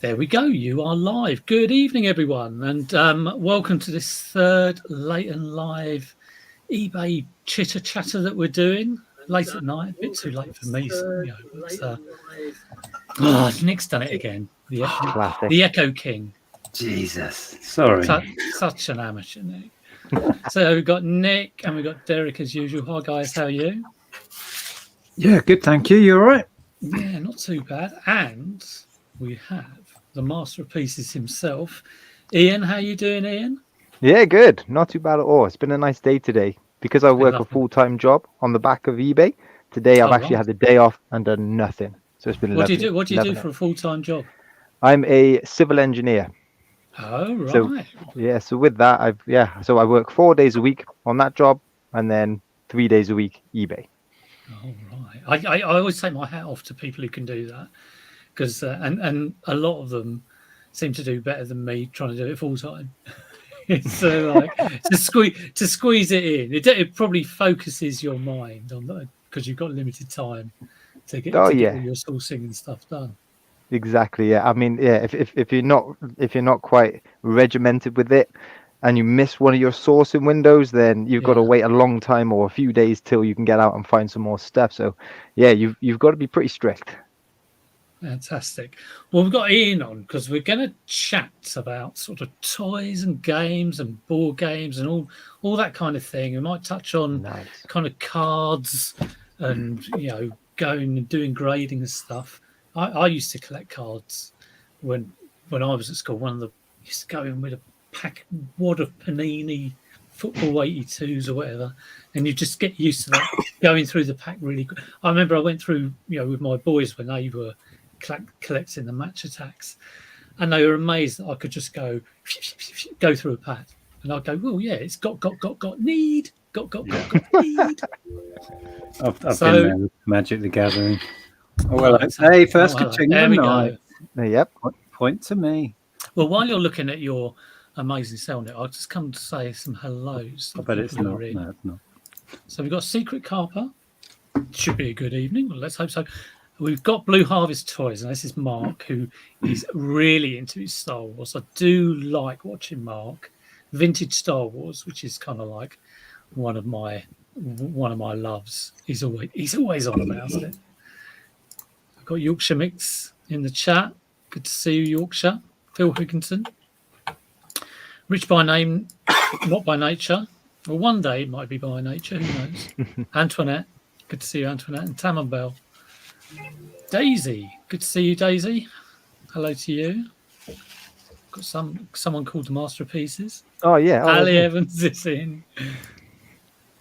There we go. You are live. Good evening, everyone, and welcome to this third late and live eBay chitter chatter that we're doing late at night. A bit too late for me. Nick's done it again. Classic. The Echo King. Jesus, sorry. Such an amateur, Nick. So we've got Nick and we've got Derek as usual. Hi guys, how are you? Yeah, good. Thank you. You all right? Yeah, not too bad. And we have the master of pieces himself, Ian. How you doing, Ian? Yeah, good. Not too bad at all. It's been a nice day today. Because I work a full-time job on the back of eBay, today I've actually had the day off and done nothing. So it's been lovely. What do you do for a full-time job? I'm a civil engineer. Oh, right. So with that, so I work 4 days a week on that job and then 3 days a week eBay. Oh, right. I always take my hat off to people who can do that. Because and a lot of them seem to do better than me trying to do it full time. So like to squeeze it in, it probably focuses your mind on that because you've got limited time to get all your sourcing and stuff done. Exactly. Yeah. I mean, yeah. If you're not quite regimented with it, and you miss one of your sourcing windows, then you've got to wait a long time or a few days till you can get out and find some more stuff. So, yeah, you've got to be pretty strict. Fantastic. Well, we've got Ian on because we're going to chat about sort of toys and games and board games and all that kind of thing. We might touch on kind of cards and, going and doing grading and stuff. I used to collect cards when I was at school. Used to go in with a wad of Panini football 82s or whatever, and you just get used to that, going through the pack really quick. I remember I went through, with my boys when they were collecting the match attacks, and they were amazed that I could just go through a pack, and I'd go, well, yeah, it's got need. I've been there with Magic the Gathering. Oh, well, hey, first kitchen. There we go. Yep. Point to me. Well, while you're looking at your amazing cell net, I'll just come to say some hellos. I bet it's not. No, it's not. So we've got Secret Carper. Should be a good evening. Well, let's hope so. We've got Blue Harvest Toys, and this is Mark, who is really into his Star Wars. I do like watching Mark. Vintage Star Wars, which is kind of like one of my loves. He's always on about it. I've got Yorkshire Mix in the chat. Good to see you, Yorkshire. Phil Higginson. Rich by name, not by nature. Well, one day it might be by nature. Who knows? Antoinette. Good to see you, Antoinette. And Tamman Bell. Daisy. Good to see you, Daisy. Hello to you. Got someone called the Master of Pieces. Oh, yeah. Ali Evans is in.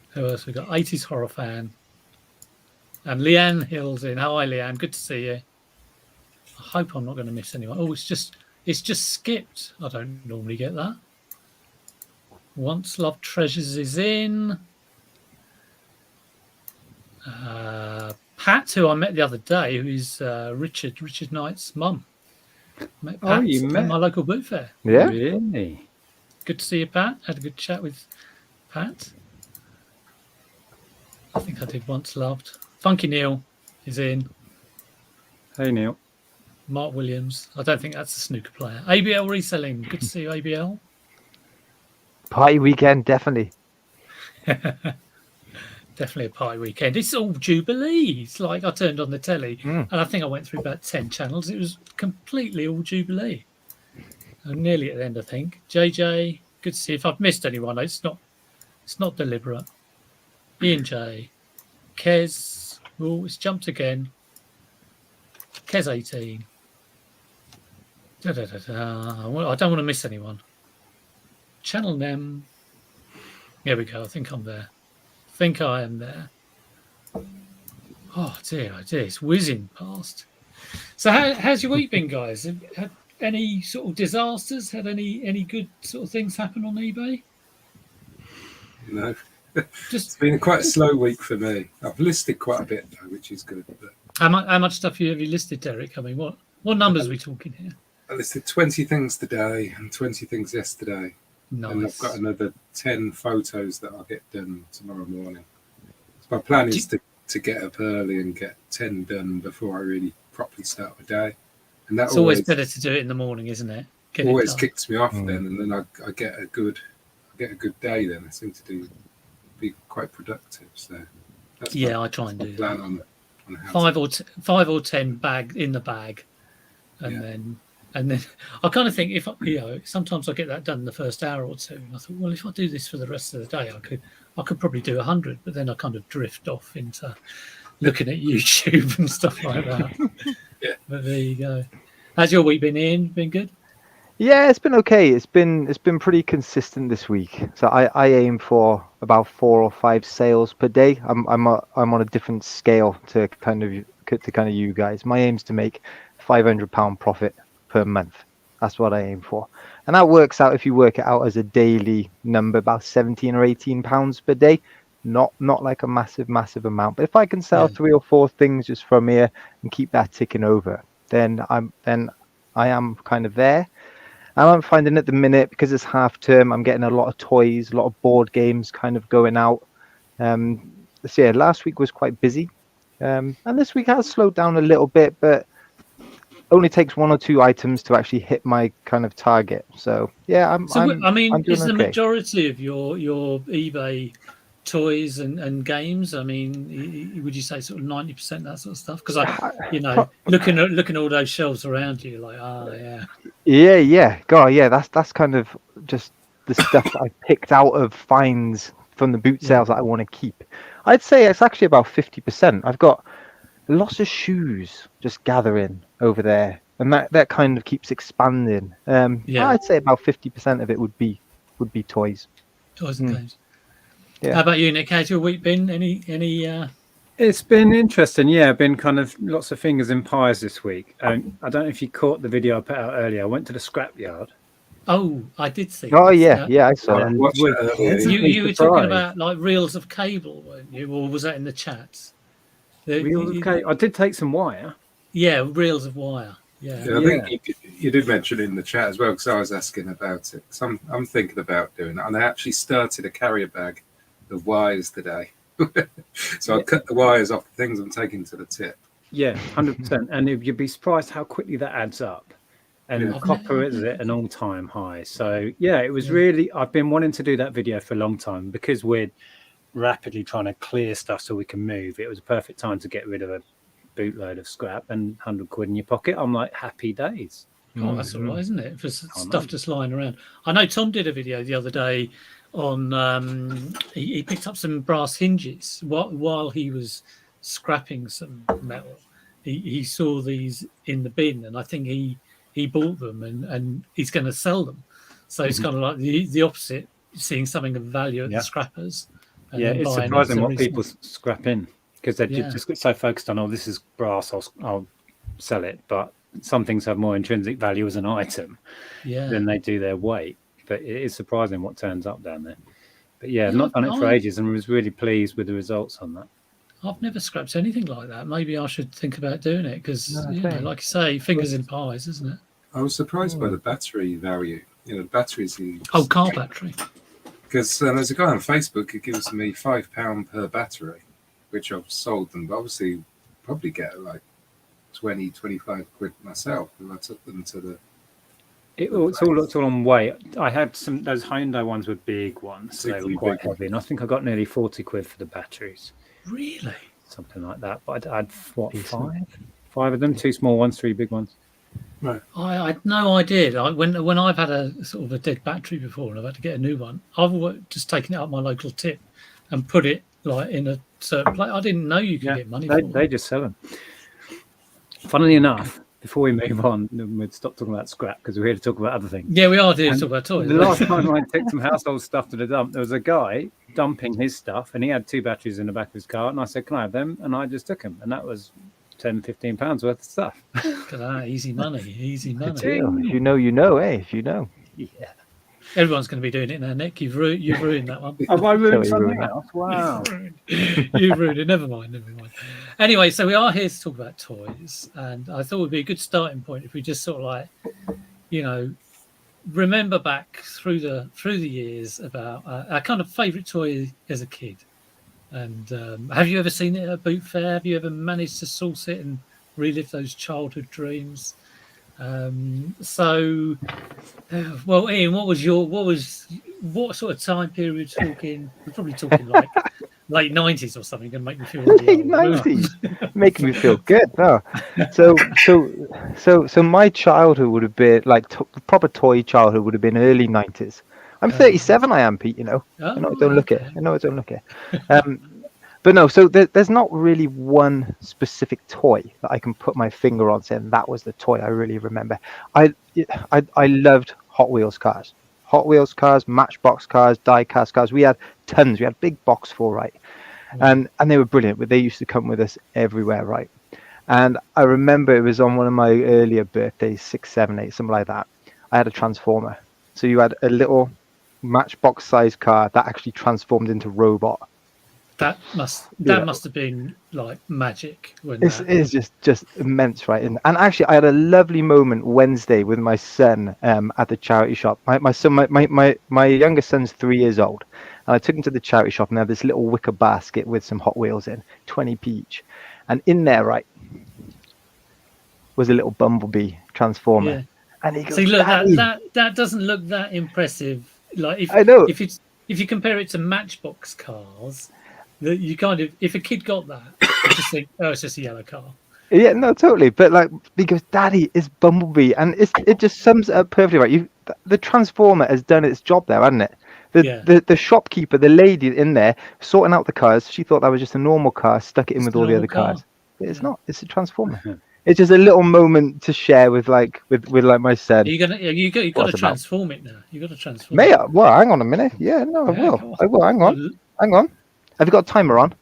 Who else we got? 80s horror fan. And Leanne Hill's in. Hi, Leanne. Good to see you. I hope I'm not going to miss anyone. Oh, it's just skipped. I don't normally get that. Once Loved Treasures is in. Pat, who I met the other day, who is Richard Knight's mum. Met Pat at my local boot fair. Yeah. Really? Good to see you, Pat. Had a good chat with Pat. I think I did Once Loved. Funky Neil is in. Hey, Neil. Mark Williams. I don't think that's a snooker player. ABL Reselling. Good to see you, ABL. Party weekend, definitely. Definitely a party weekend. It's all Jubilees. Like I turned on the telly and I think I went through about 10 channels. It was completely all Jubilee. I'm nearly at the end, I think. JJ, good to see you. If I've missed anyone, it's not deliberate. Ian J. Kez. Oh, it's jumped again. Kez 18. I don't want to miss anyone. Channel Nem. Here we go. I think I'm there. I think I am there. Oh dear, it's whizzing past. So how's your week been, guys? Have had any sort of disasters? Had any good sort of things happen on eBay? No. It's been quite a slow week for me. I've listed quite a bit though, which is good. But how much stuff have you listed, Derek? I mean, what numbers are we talking here? I listed 20 things today and 20 things yesterday. Nice. And I've got another 10 photos that I'll get done tomorrow morning. So my plan is to get up early and get 10 done before I really properly start my day. and that It's always better to do it in the morning, isn't it? Get it always done. kicks me off then, and then I get a good day. Then I seem to be quite productive. So that's I try and do plan that. on how Five or 10 bag in the bag, and then I kind of think if sometimes I get that done in the first hour or two, and I thought, well, if I do this for the rest of the day, I could probably do 100, but then I kind of drift off into looking at YouTube and stuff like that. Yeah. But there you go. How's your week been, Ian? Been good? Yeah, it's been okay. It's been pretty consistent this week. So I aim for about 4 or 5 sales per day. I'm on a different scale to kind of you guys. My aim's to make £500 profit per month. That's what I aim for, and that works out, if you work it out as a daily number, about 17 or 18 pounds per day. Not like a massive amount, but if I can sell 3 or 4 things just from here and keep that ticking over, then I am kind of there. And I'm finding at the minute, because it's half term, I'm getting a lot of toys, a lot of board games kind of going out. So yeah, last week was quite busy, and this week has slowed down a little bit, but only takes 1 or 2 items to actually hit my kind of target. So yeah, I'm doing is the okay. majority of your eBay toys and games? I mean, would you say sort of 90% that sort of stuff? Because looking at all those shelves around you, like, yeah, God, yeah, that's kind of just the stuff that I picked out of finds from the boot sales that I want to keep. I'd say it's actually about 50%. I've got lots of shoes just gathering over there, and that kind of keeps expanding. I'd say about 50% of it would be toys. Toys and games. Yeah. How about you, Nick? How's your week been? Any? It's been interesting. Yeah, been kind of lots of fingers in pies this week. I don't know if you caught the video I put out earlier. I went to the scrapyard. Oh, I did see. Oh yeah, I saw And that. You were talking about like reels of cable, weren't you? Or was that in the chats? Reels of cable. I did take some wire. Yeah, reels of wire. Yeah. I think you did mention it in the chat as well, because I was asking about it. So I'm thinking about doing that, and I actually started a carrier bag of wires today. So I cut the wires off the things I'm taking to the tip. Yeah, 100%. And you'd be surprised how quickly that adds up. And copper is at an all-time high. So yeah, it was really. I've been wanting to do that video for a long time, because we're rapidly trying to clear stuff so we can move. It was a perfect time to get rid of a bootload of scrap, and 100 quid in your pocket. I'm like, happy days. Oh, that's all right, isn't it? For stuff just lying around. I know Tom did a video the other day on he picked up some brass hinges while he was scrapping some metal. He saw these in the bin, and I think he bought them and he's going to sell them. So it's kind of like the opposite, seeing something of value at the scrappers. Yeah, it's surprising what people scrap in, because they're just so focused on, this is brass, I'll sell it. But some things have more intrinsic value as an item than they do their weight. But it is surprising what turns up down there. But I've not done it for ages, and was really pleased with the results on that. I've never scrapped anything like that. Maybe I should think about doing it, because, like you say, fingers in pies, isn't it? I was surprised by the battery value. The batteries. Car battery. Because there's a guy on Facebook who gives me £5 per battery, which I've sold them. But obviously, probably get like 20, 25 quid myself if I took them to the. It's all on weight. I had those Hyundai ones were big ones, so they were quite heavy, and I think I got nearly 40 quid for the batteries. Really? Something like that. But I had five of them, 2 small ones, 3 big ones. Right. I had no idea. When I've had a sort of a dead battery before and I've had to get a new one, I've just taken it up my local tip and put it like in a certain place. I didn't know you could get money for they just sell them. Funnily enough, before we move on, we'd stop talking about scrap, because we're here to talk about other things. Yeah, we are here to talk about toys. The last time I took some household stuff to the dump, there was a guy dumping his stuff, and he had 2 batteries in the back of his car, and I said, can I have them? And I just took them, and that was £10-15 worth of stuff. Look at that, easy money. If you know, you know, If you know. Yeah. Everyone's going to be doing it now, Nick. You've ruined that one. Have I ruined something else? Wow. You've ruined it. Never mind. Anyway, so we are here to talk about toys, and I thought it would be a good starting point if we just sort of like, remember back through the years about our kind of favourite toy as a kid. And have you ever seen it at a boot fair? Have you ever managed to source it and relive those childhood dreams? So, well, Ian, what sort of time period we're talking? We're probably talking like late 90s or something. Going to make me feel really Late old. 90s, making me feel good. No, so my childhood would have been like proper toy childhood would have been early 90s. I'm 37. I am, Pete. You know. I know I don't look it. Okay. I know I don't look it. But no, so there's not really one specific toy that I can put my finger on saying that was the toy I really remember. I loved Hot Wheels cars. Hot Wheels cars, Matchbox cars, die-cast cars. We had tons. We had big box full, right? And they were brilliant. But they used to come with us everywhere, right? And I remember it was on one of my earlier birthdays, 6, 7, 8, something like that. I had a Transformer. So you had a little Matchbox-sized car that actually transformed into robot. That must have been like magic when It is just immense, right? And actually, I had a lovely moment Wednesday with my son at the charity shop. My youngest son's 3 years old, and I took him to the charity shop and they had this little wicker basket with some Hot Wheels in, 20p each, and in there, right, was a little Bumblebee Transformer. Yeah. And he goes, See, look, "Daddy." that doesn't look that impressive. Like I know. if you compare it to Matchbox cars, that you kind of, if a kid got that, you just think, oh, it's just a yellow car. Yeah, no, totally. But like, because Daddy is Bumblebee, and it just sums it up perfectly, right? The Transformer has done its job there, hasn't it? The shopkeeper, the lady in there sorting out the cars, she thought that was just a normal car, stuck it in with all the other cars. But it's not. It's a Transformer. It's just a little moment to share with like my son. You got to transform it now. You got to transform. May I? Well, hang on a minute. Yeah, no, I will. I will. Hang on. Have you got a timer on?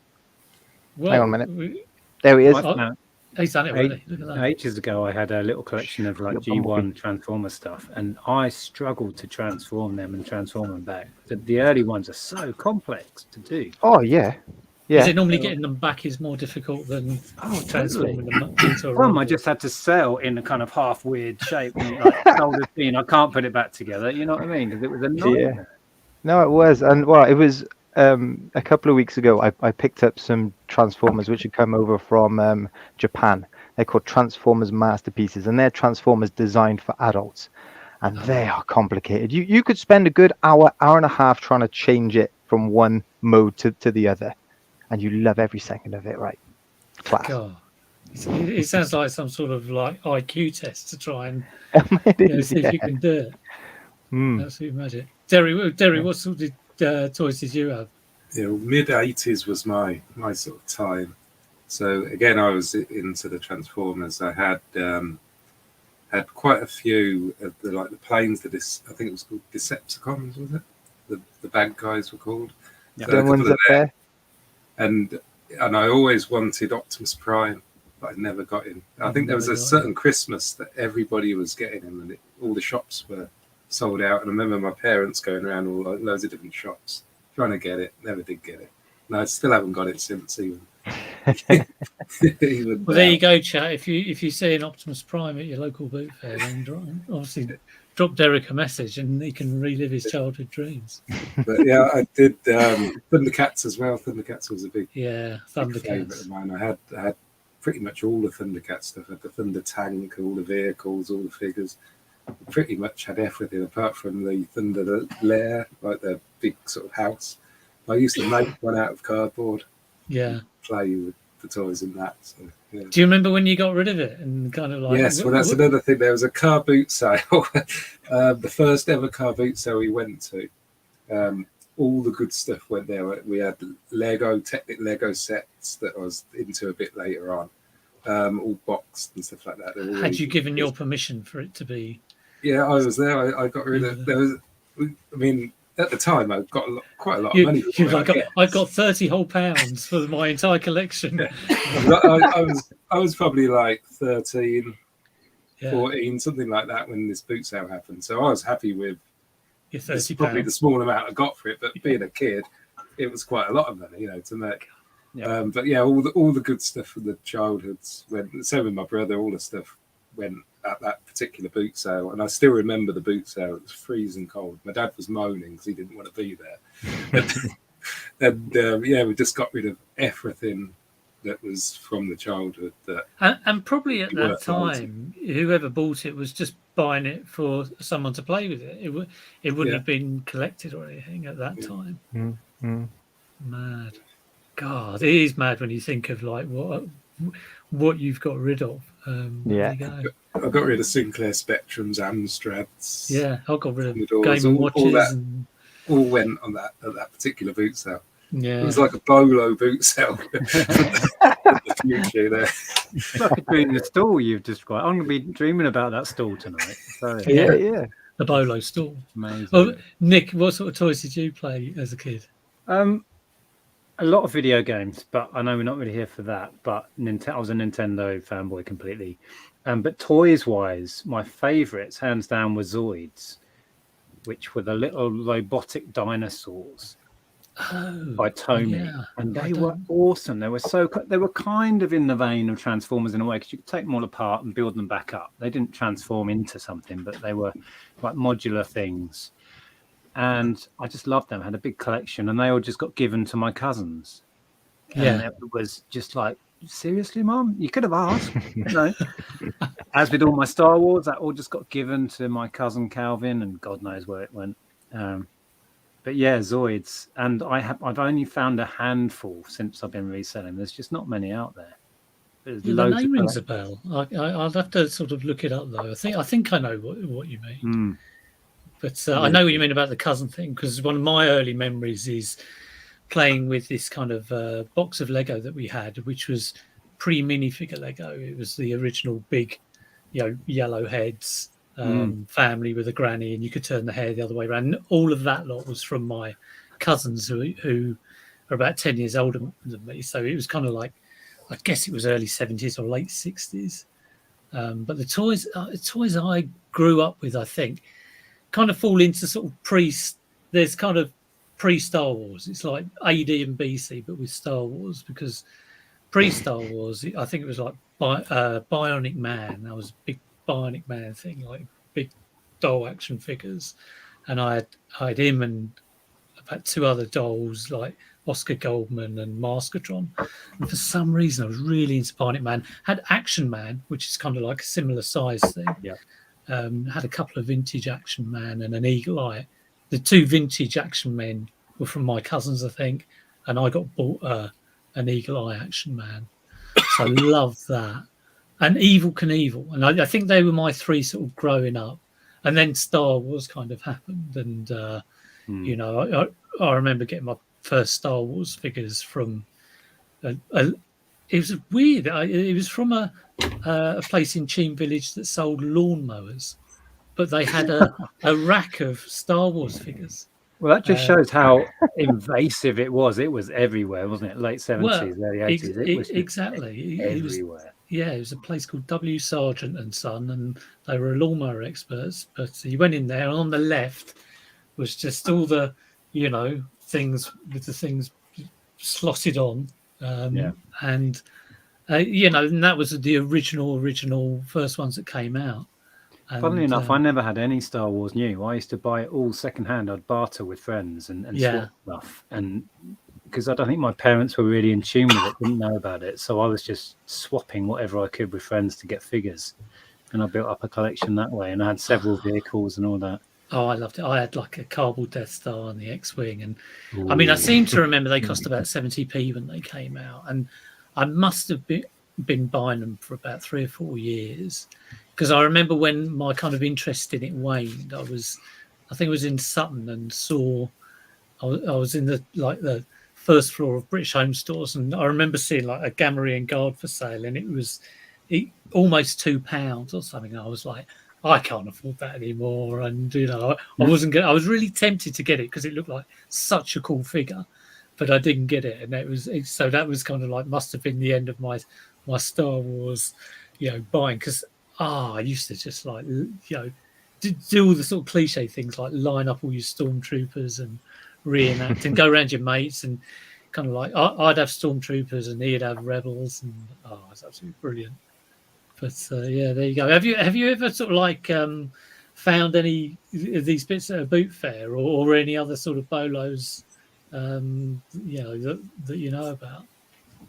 Well, hang on a minute. There he is. He's done it already. Look at that. Ages ago, I had a little collection of like G1 Transformer stuff, and I struggled to transform them and transform them back. The early ones are so complex to do. Oh yeah. Yeah. Is it normally getting them back is more difficult than transforming them into a I just had to sell in a kind of half weird shape. And, like, sold a scene. I can't put it back together. You know what I mean? Because it was a nightmare. Yeah. No, it was, and well, it was a couple of weeks ago. I picked up some Transformers which had come over from Japan. They're called Transformers Masterpieces, and they're Transformers designed for adults, and they are complicated. You could spend a good hour and a half trying to change it from one mode to the other. And you love every second of it, right? Class. God. It sounds like some sort of like IQ test to try and see if you can do it. Absolute magic. Derry, what sort of toys did you have? Mid 80s was my sort of time. So again, I was into the Transformers. I had quite a few of the planes that I think it was called Decepticons, was it? The bad guys were called. Yeah. So the ones up there. And I always wanted Optimus Prime, but I never got him. I think there was a certain Christmas that everybody was getting him, and all the shops were sold out. And I remember my parents going around loads of different shops trying to get it. Never did get it. No, I still haven't got it since even. Well, there you go, chat. If you see an Optimus Prime at your local boot fair, then obviously drop Derek a message and he can relive his childhood dreams. But yeah, I did Thundercats as well. Thundercats was a big favourite of mine. I had pretty much all the Thundercat stuff. I had the Thunder Tank, all the vehicles, all the figures. I pretty much had everything apart from the Thunder Lair, like the big sort of house. I used to make one out of cardboard. Yeah. Play with the toys in that. So, yeah. Do you remember when you got rid of it and kind of like? Yes, well, that's another thing. There was a car boot sale, the first ever car boot sale we went to. All the good stuff went there. We had Technic Lego sets that I was into a bit later on, all boxed and stuff like that. Had you given your permission for it to be? Yeah, I was there. I got rid of. There was. I mean, at the time, I got quite a lot of money. I got 30 whole pounds for my entire collection. I was probably like 13, 14, something like that when this boot sale happened. So I was happy with your 30 probably the small amount I got for it. But being a kid, it was quite a lot of money, to make. Yeah. But yeah, all the good stuff from the childhoods went. Same with my brother. All the stuff went at that particular boot sale, and I still remember the boot sale. It was freezing cold. My dad was moaning because he didn't want to be there. And we just got rid of everything that was from the childhood that And probably at that worth loads. time, whoever bought it was just buying it for someone to play with it. It wouldn't Yeah. have been collected or anything at that time. Mm. Mad. God, it is mad when you think of like what you've got rid of. There you go. I got rid of Sinclair Spectrums, Amstrads. Yeah, I got rid of Commodores, Game and all Watches. that. And, All went on that at that particular boot sale. yeah, It was like a bolo boot sale. The future there. It's like a dream the stall you've described. I'm going to be dreaming about that stall tonight. So, Yeah. the Bolo store. amazing. Oh, Nick, what sort of toys did you play as a kid? A lot of video games, but I know we're not really here for that. But I was a Nintendo fanboy completely. But toys-wise, my favourites, hands down, were Zoids, which were the little robotic dinosaurs by Tommy, yeah. and they were awesome. They were kind of in the vein of Transformers in a way, because you could take them all apart and build them back up. They didn't transform into something, but they were like modular things. And I just loved them. I had a big collection, and they all just got given to my cousins. And it was just like, seriously, Mum? You could have asked. No. As with all my Star Wars, that all just got given to my cousin Calvin, and God knows where it went. But yeah, Zoids. And I've only found a handful since I've been reselling. There's just not many out there. There's The loads name of rings a bell. I'll have to sort of look it up though. I think I know what you mean. But I know what you mean about the cousin thing, because one of my early memories is playing with this kind of box of Lego that we had, which was pre-minifigure Lego. It was the original big, yellow heads family with a granny, and you could turn the hair the other way around. And all of that lot was from my cousins who are about 10 years older than me. So it was kind of like, I guess it was early 70s or late 60s. But the toys I grew up with, I think, kind of fall into sort of there's kind of pre-Star Wars. It's like AD and BC, but with Star Wars, because pre-Star Wars, I think it was like Bionic Man. That was a big Bionic Man thing, like big doll action figures. And I had him and about two other dolls, like Oscar Goldman and Maskatron. And for some reason, I was really into Bionic Man. Had Action Man, which is kind of like a similar size thing. Yeah. Had a couple of vintage Action Man and an Eagle Eye. The two vintage Action Men were from my cousins, I think, and I got bought an Eagle Eye Action Man. So I love that. And Evil Knievel. And I think they were my three sort of growing up. And then Star Wars kind of happened. And, I remember getting my first Star Wars figures from... it was weird. It was from a place in Cheam Village that sold lawnmowers. But they had a rack of Star Wars figures. Well, that just shows how invasive it was. It was everywhere, wasn't it? Late 70s, early 80s. It was exactly everywhere. It was a place called W. Sargent and Son, and they were lawnmower experts. But you went in there, and on the left was just all the, things with the things slotted on. And that was the original first ones that came out. Funnily enough, I never had any Star Wars new. I used to buy it all secondhand. I'd barter with friends and swap stuff. And because I don't think my parents were really in tune with it, didn't know about it. So I was just swapping whatever I could with friends to get figures. And I built up a collection that way. And I had several vehicles and all that. Oh, I loved it. I had like a cardboard Death Star and the X-Wing. And I mean, I seem to remember they cost about 70p when they came out. And I must have been buying them for about 3 or 4 years. Because I remember when my kind of interest in it waned, I think it was in Sutton and I was in the first floor of British Home Stores, and I remember seeing like a Gamorrean Guard for sale, and it was almost £2 or something. I was like, I can't afford that anymore, and I wasn't I was really tempted to get it because it looked like such a cool figure, but I didn't get it, and so that was kind of like must have been the end of my Star Wars, buying, because. I used to just like, do all the sort of cliche things like line up all your stormtroopers and reenact and go around your mates and kind of like, I'd have stormtroopers and he'd have rebels, and it's absolutely brilliant. But there you go. Have you ever sort of like found any of these bits at a boot fair or any other sort of bolos, that you know about?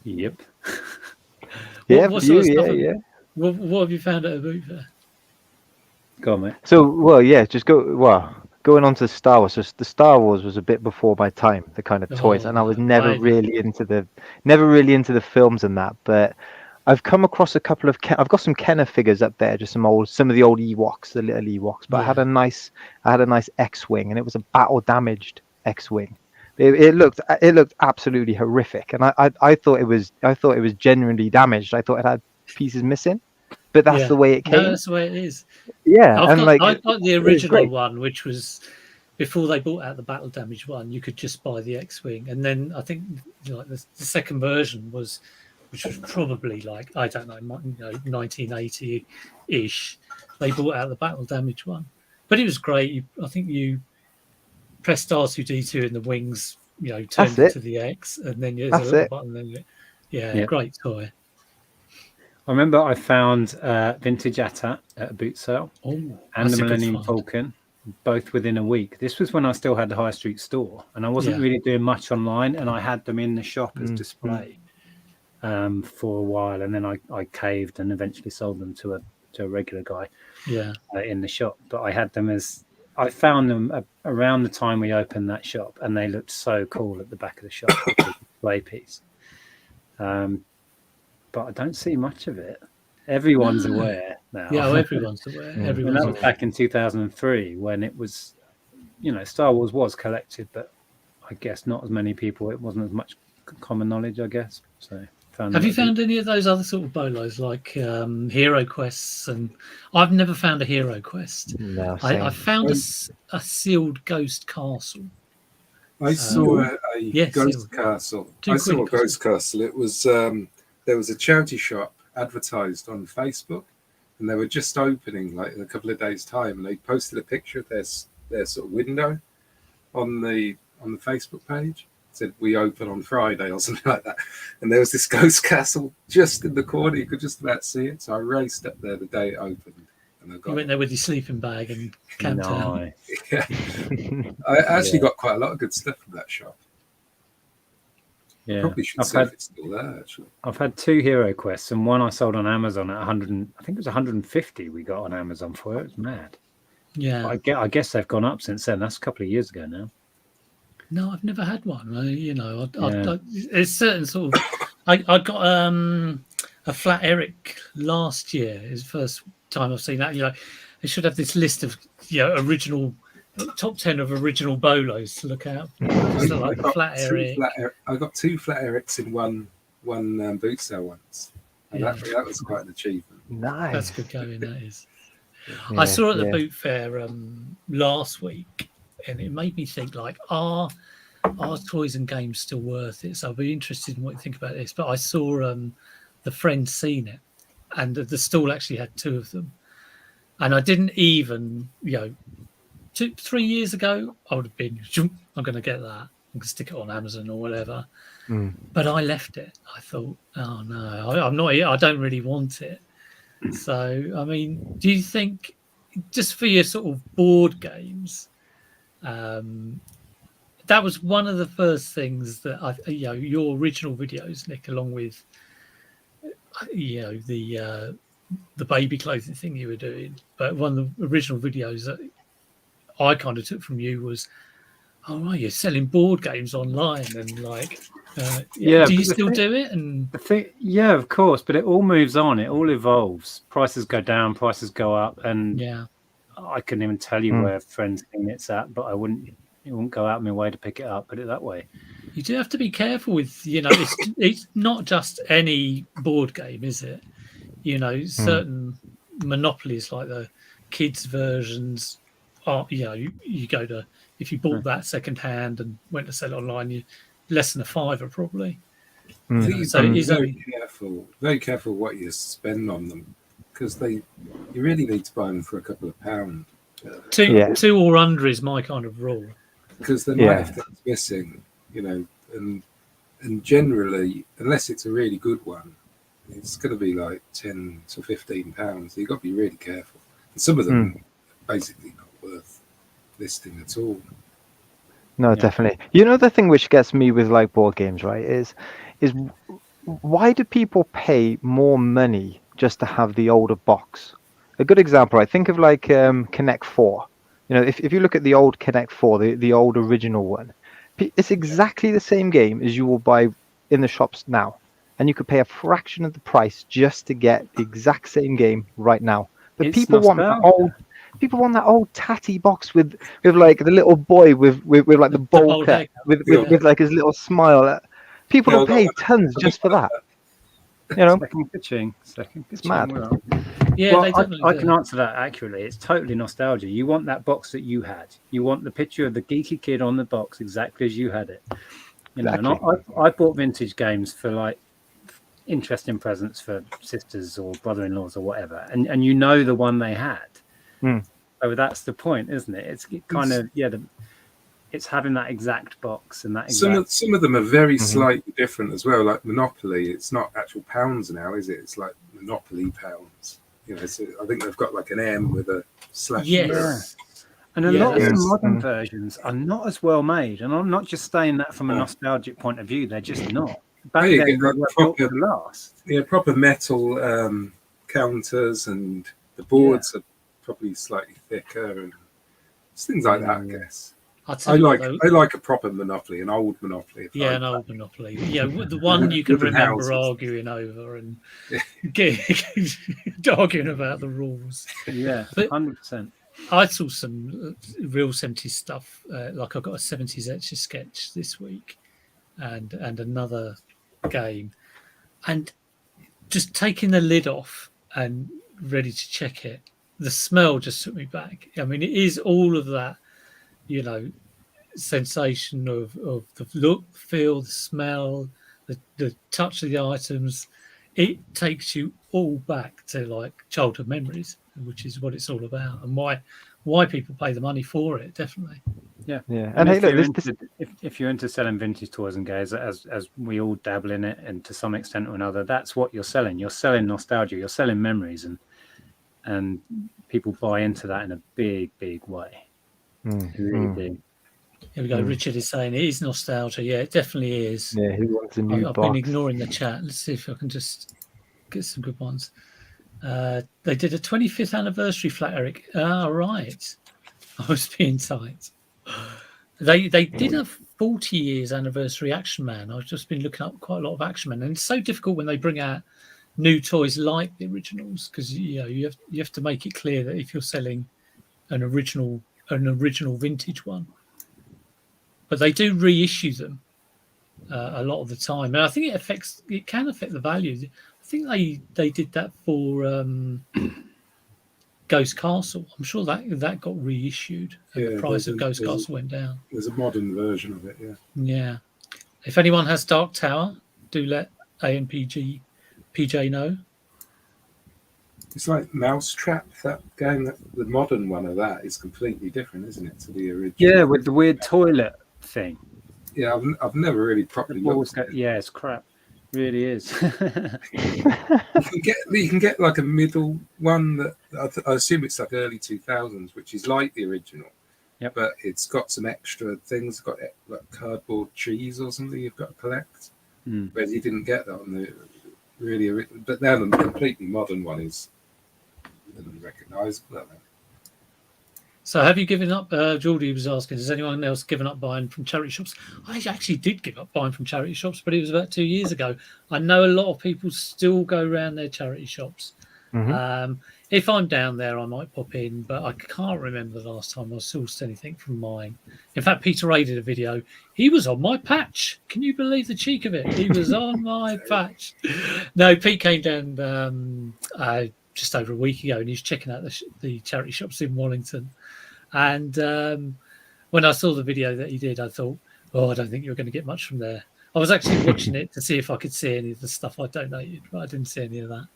Yep. Yeah, what for sort you, of stuff yeah, yeah. what have you found at a boot fair? Go on, mate. So, well, yeah, going on to Star Wars. Just the Star Wars was a bit before my time, the kind of toys, Oh, and I was no, never really into the films and that. But I've come across a couple of I've got some Kenner figures up there, just some of the old Ewoks, the little Ewoks. But Yeah. I had a nice X-wing, and it was a battle damaged X-wing. It looked absolutely horrific, and I thought it was genuinely damaged. I thought it had pieces missing, but that's Yeah. the way it No, came. that's the way it is. Yeah, and like I've got the it was original great. one, which was before they brought out the battle damage one. You could just buy the X-wing, and then I think like the second version was, which was probably like I don't know, 1980 ish. They brought out the battle damage one, but it was great. I think you pressed R2D2 and the wings, turned That's it. into the X, and then there's a That's little it. button. Then yeah, Yeah. great toy. I remember I found vintage AT-AT at a boot sale Oh, and that's the a good Millennium find. Falcon, both within a week. This was when I still had the high street store, and I wasn't Yeah. really doing much online, and I had them in the shop as Mm, display for a while, and then I caved and eventually sold them to a regular guy Yeah. in the shop. But I found them around the time we opened that shop, and they looked so cool at the back of the shop, like a display piece. But I don't see much of it. Everyone's No. aware now. Yeah, everyone's aware. Mm. And Everyone's that was aware. back in 2003 when it was, Star Wars was collected, but I guess not as many people. It wasn't as much common knowledge, I guess. So Have you found any of those other sort of bolos like Hero Quests? And I've never found a Hero Quest. No, I same. found a sealed Ghost Castle. I saw a yes, Ghost Castle. £2 I saw a cost Ghost Castle. It was there was a charity shop advertised on Facebook, and they were just opening like in a couple of days' time, and they posted a picture of their sort of window on the Facebook page. It said we open on Friday or something like that, and there was this Ghost Castle just in the corner. You could just about see it. So I raced up there the day it opened, and I got You went there with your sleeping bag and camped out. Nice. Yeah. I actually got quite a lot of good stuff from that shop. Yeah, Probably should see if it's still there. Actually, I've had 2 Hero Quests, and one I sold on Amazon at 100. I think it was 150. We got on Amazon for it. It was mad. Yeah. I guess they've gone up since then. That's a couple of years ago now. No, I've never had one. Yeah. It's certain sort of. I got a Flat Eric last year. It's the first time I've seen that. They should have this list of original top 10 of original bolos to look out. So like the Flat Eric. I got 2 Flat Erics in one boot sale once. And that was quite an achievement. Nice. That's good going. That is. Yeah, I saw it at the yeah. boot fair last week, and it made me think like, are toys and games still worth it? So I'll be interested in what you think about this. But I saw the friend seen it, and the stall actually had 2 of them, and I didn't even 3 years ago I would have been I'm going to get that. I'm going to stick it on Amazon or whatever. But I left it. I thought, oh no, I'm not. I don't really want it. So I mean, do you think just for your sort of board games? That was one of the first things that your original videos, Nick, along with the baby clothing thing you were doing. But one of the original videos that I kind of took from you was, oh right, you're selling board games online, and like, do you still do it? And yeah, of course, but it all moves on. It all evolves. Prices go down, prices go up, and I couldn't even tell you where Friends Thing it's at, but it won't go out of my way to pick it up. Put it that way. You do have to be careful with, it's not just any board game, is it? Certain monopolies like the kids versions are, you go to, if you bought that second hand and went to sell it online, you less than a £5 probably. So very careful what you spend on them, because you really need to buy them for a couple of pounds. 2 or under is my kind of rule. Because they might have things missing, and generally, unless it's a really good one, it's going to be like £10 to £15. You've got to be really careful. And some of them are basically not worth listing at all. No, definitely. The thing which gets me with like board games, right, is why do people pay more money just to have the older box? A good example, I think of like Connect 4. You know, if you look at the old Connect 4, the old original one, it's exactly the same game as you will buy in the shops now. And you could pay a fraction of the price just to get the exact same game right now. But It's people want that nostalgia. people want that old tatty box with like the little boy with like the bowl bald cut head. with like his little smile. People Yeah, will pay tons just for that. You know, Second pitching. it's mad. Well, Yeah, well, they definitely I do. can answer that accurately. It's totally nostalgia. You want that box that you had. You want the picture of the geeky kid on the box exactly as you had it. You know, Exactly. and I bought vintage games for like interesting presents for sisters or brother-in-laws or whatever, and you know the one they had. Mm. So that's the point, isn't it? It's kind of it's having that exact box and that exact. Some of them are very Mhm. slightly different as well. Like Monopoly, it's not actual pounds now, is it? It's like Monopoly pounds. You know, so I think they've got like an M with a slash. Yes. And a Yeah, lot of the that's- modern mm. versions are not as well made, and I'm not just saying that from a No. nostalgic point of view. They're just not. Back you then, get they like were built proper- to last. Yeah, proper metal counters, and the boards are probably slightly thicker, and it's things like that. I guess. I'll tell I you like what, though, I like a proper Monopoly, an old Monopoly. if yeah, I- an old Monopoly. Yeah, the one you can Wooden remember houses. arguing over and arguing about the rules. Yeah, But- 100%. I saw some real 70s stuff. Like I got a 70s Etch a Sketch this week, and another game, and just taking the lid off and ready to check it. The smell just took me back. I mean, it is all of that, you know, sensation of the look, feel, the smell, the touch of the items. It takes you all back to like childhood memories, which is what it's all about, and why people pay the money for it. Definitely. Yeah. And And hey, if, look, you're this into, if you're into selling vintage toys and games, as we all dabble in it, and to some extent or another, that's what you're selling. You're selling nostalgia. You're selling memories, and people buy into that in a big way. They really do. Here we go. Richard is saying it is nostalgia. Yeah, it definitely is. Yeah, he wants a new I've box. been ignoring the chat. Let's see if I can just get some good ones. They did a 25th anniversary flat, Eric. Ah, right. I was being tight. They did a 40 years anniversary Action Man. I've just been looking up quite a lot of Action Man, and it's so difficult when they bring out new toys like the originals, because you have to make it clear that if you're selling an original vintage one, but they do reissue them a lot of the time, and I think it can affect the value. I think they did that for Ghost Castle. I'm sure that got reissued, and the price of Ghost Castle went down. There's a modern version of it, yeah. Yeah. If anyone has Dark Tower, do let PJ know. It's like Mousetrap, that game. The modern one of that is completely different, isn't it, to the original? Yeah, with the weird toilet thing. Yeah, I've never really properly looked at it. Yeah, it's crap. Really is. You can get like a middle one that I assume it's like early 2000s, which is like the original. Yep. But it's got some extra things. Got like cardboard cheese or something you've got to collect. But you didn't get that on the really. But now the completely modern one is unrecognisable. So have you given up? Geordie was asking, has anyone else given up buying from charity shops? I actually did give up buying from charity shops, but it was about 2 years ago. I know a lot of people still go around their charity shops. If I'm down there, I might pop in, but I can't remember the last time I sourced anything from mine. In fact, Peter Ray did a video. He was on my patch. Can you believe the cheek of it? He was on my patch. No, Pete came down just over a week ago, and he was checking out the charity shops in Wallington. And when I saw the video that he did, I thought, oh, I don't think you're going to get much from there. I was actually watching it to see if I could see any of the stuff I donated, but I didn't see any of that.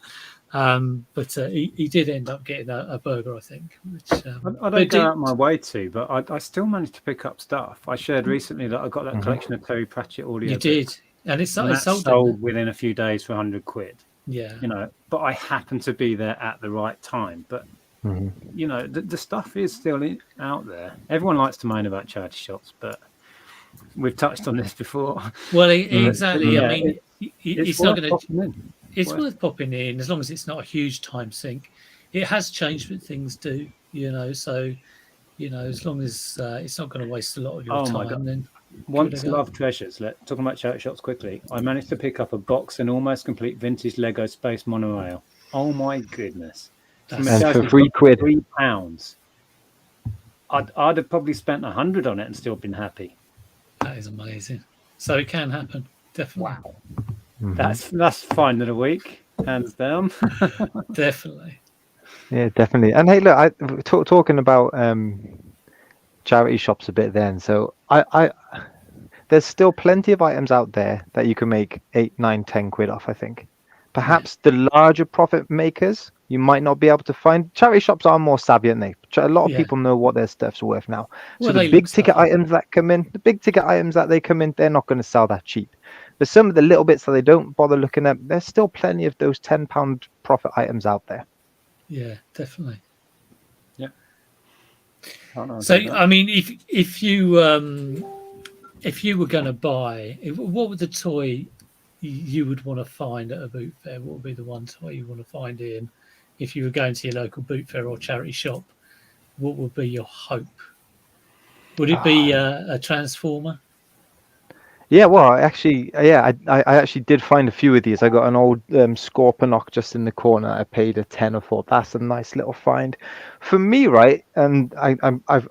But he did end up getting a burger, I think. Which, I don't go out my way to, but I still managed to pick up stuff. I shared recently that I got that collection of Terry Pratchett audio. You did, and it's sold sold within a few days for £100. Yeah, but I happened to be there at the right time. But the stuff is still out there. Everyone likes to moan about charity shops, but we've touched on this before. Well, exactly. I mean, it's not going to. popping in. It's Worth. worth popping in as long as it's not a huge time sink. It has changed, but things do, So, as long as it's not going to waste a lot of your Oh my time, God. then Once love treasures. Talking about charity shops quickly. I managed to pick up a box and almost complete vintage Lego Space Monorail. Oh my goodness! From a And charity for £3. £3. I'd have probably spent 100 on it and still been happy. that is amazing. So it can happen, definitely. Wow. Mhm. That's fine of the week, hands down. Definitely. Yeah, definitely. And hey, look, talking about charity shops a bit then. So I there's still plenty of items out there that you can make 8, 9, 10 quid off, I think. Perhaps the larger profit makers you might not be able to find. Charity shops are more savvy, aren't they? A lot of Yeah. people know what their stuff's worth now. Well, So they the look big ticket stuff up. items that come in, they're not going to sell that cheap. But some of the little bits that they don't bother looking at, there's still plenty of those £10 profit items out there. Yeah, definitely. Yeah. So, I mean, if you were going to buy, what would the toy you would want to find at a boot fair? What would be the one toy you want to find in? If you were going to your local boot fair or charity shop, what would be your hope? Would it be a transformer? Yeah, well, actually, yeah, I actually did find a few of these. I got an old Scorponok just in the corner. I paid a tenner for. That's a nice little find for me, right? And I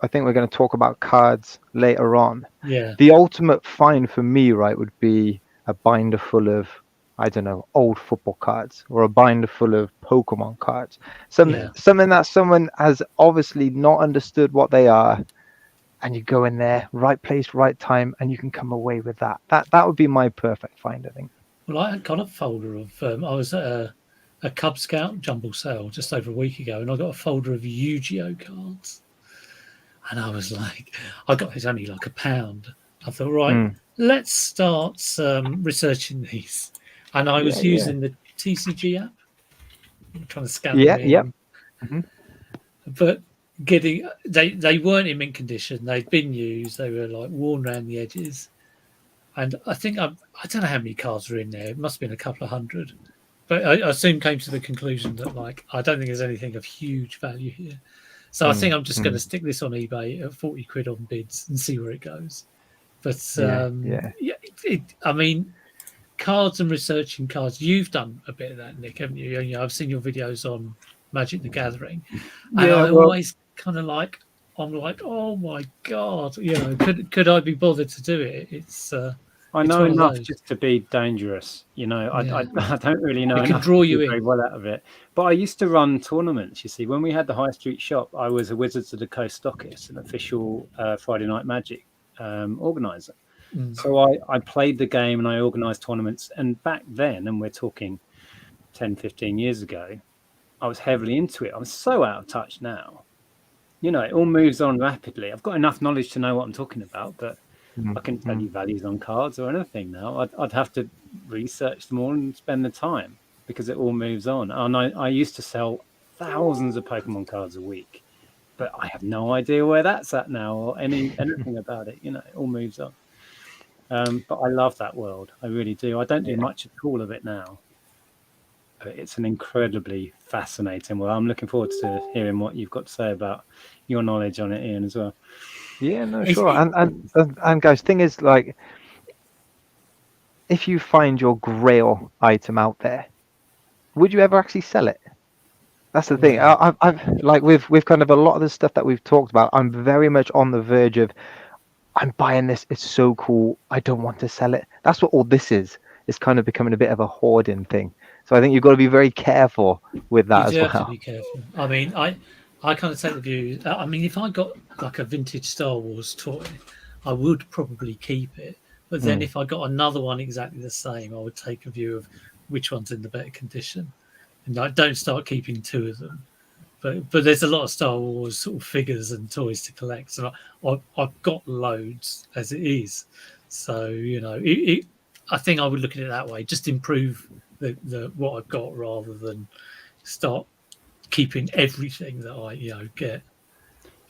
think we're going to talk about cards later on. Yeah. The ultimate find for me, right, would be a binder full of, I don't know, old football cards or a binder full of Pokemon cards. Something that someone has obviously not understood what they are. And you go in there, right place, right time, and you can come away with that. That would be my perfect find, I think. Well, I got a folder of. I was at a Cub Scout jumble sale just over a week ago, and I got a folder of Yu-Gi-Oh cards. And I was like, it's only like £1. I thought, right, let's start researching these. And I was using the TCG app, trying to scan them in. Yeah. Mm-hmm. But they weren't in mint condition. They'd been used. They were like worn around the edges. And I think I don't know how many cards were in there. It must have been a couple of hundred. But I soon came to the conclusion that I don't think there's anything of huge value here. So I think I'm just going to stick this on eBay at 40 quid on bids and see where it goes. But I mean, cards and researching cards. You've done a bit of that, Nick, haven't you? I've seen your videos on Magic the Gathering, and always kind of I'm like, oh my god, could I be bothered to do it? It's I know enough just to be dangerous. I don't really know. It can draw you in very well out of it. But I used to run tournaments. You see, when we had the High Street shop, I was a Wizards of the Coast stockist, an official Friday Night Magic organizer. So I played the game and I organised tournaments. And back then, and we're talking 10, 15 years ago, I was heavily into it. I'm so out of touch now. It all moves on rapidly. I've got enough knowledge to know what I'm talking about, but I can tell you values on cards or anything now. I'd have to research them all and spend the time because it all moves on. And I used to sell thousands of Pokemon cards a week, but I have no idea where that's at now or anything about it. It all moves on. But I love that world. I really do. I don't do much at all of it now. But it's an incredibly fascinating world. I'm looking forward to hearing what you've got to say about your knowledge on it, Ian, as well. Yeah, no, sure. And guys, thing is, like, if you find your grail item out there, would you ever actually sell it? That's the thing. I've like with kind of a lot of the stuff that we've talked about, I'm very much on the verge of, I'm buying this. It's so cool. I don't want to sell it. That's what all this is. It's kind of becoming a bit of a hoarding thing. So I think you've got to be very careful with that as well. You have to be careful. I mean, I kind of take the view. I mean, if I got like a vintage Star Wars toy, I would probably keep it. But then if I got another one exactly the same, I would take a view of which one's in the better condition. And I don't start keeping two of them. But there's a lot of Star Wars sort of figures and toys to collect. So I've got loads as it is. So, I think I would look at it that way. Just improve the what I've got rather than start keeping everything that I get.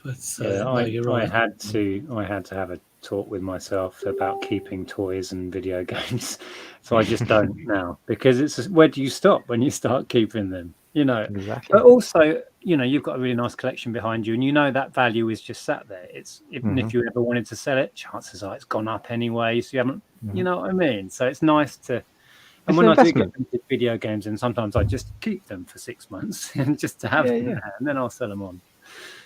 But no, you're right. I had to have a self-talk with myself about keeping toys and video games, so I just don't now, because where do you stop when you start keeping them? Exactly. But also, you've got a really nice collection behind you, and that value is just sat there. Even if you ever wanted to sell it, chances are it's gone up anyway, so you haven't. You know what I mean? So it's nice to. And It's when an I do get investment. vintage video games, and sometimes I just keep them for 6 months and just to have them, and then I'll sell them on.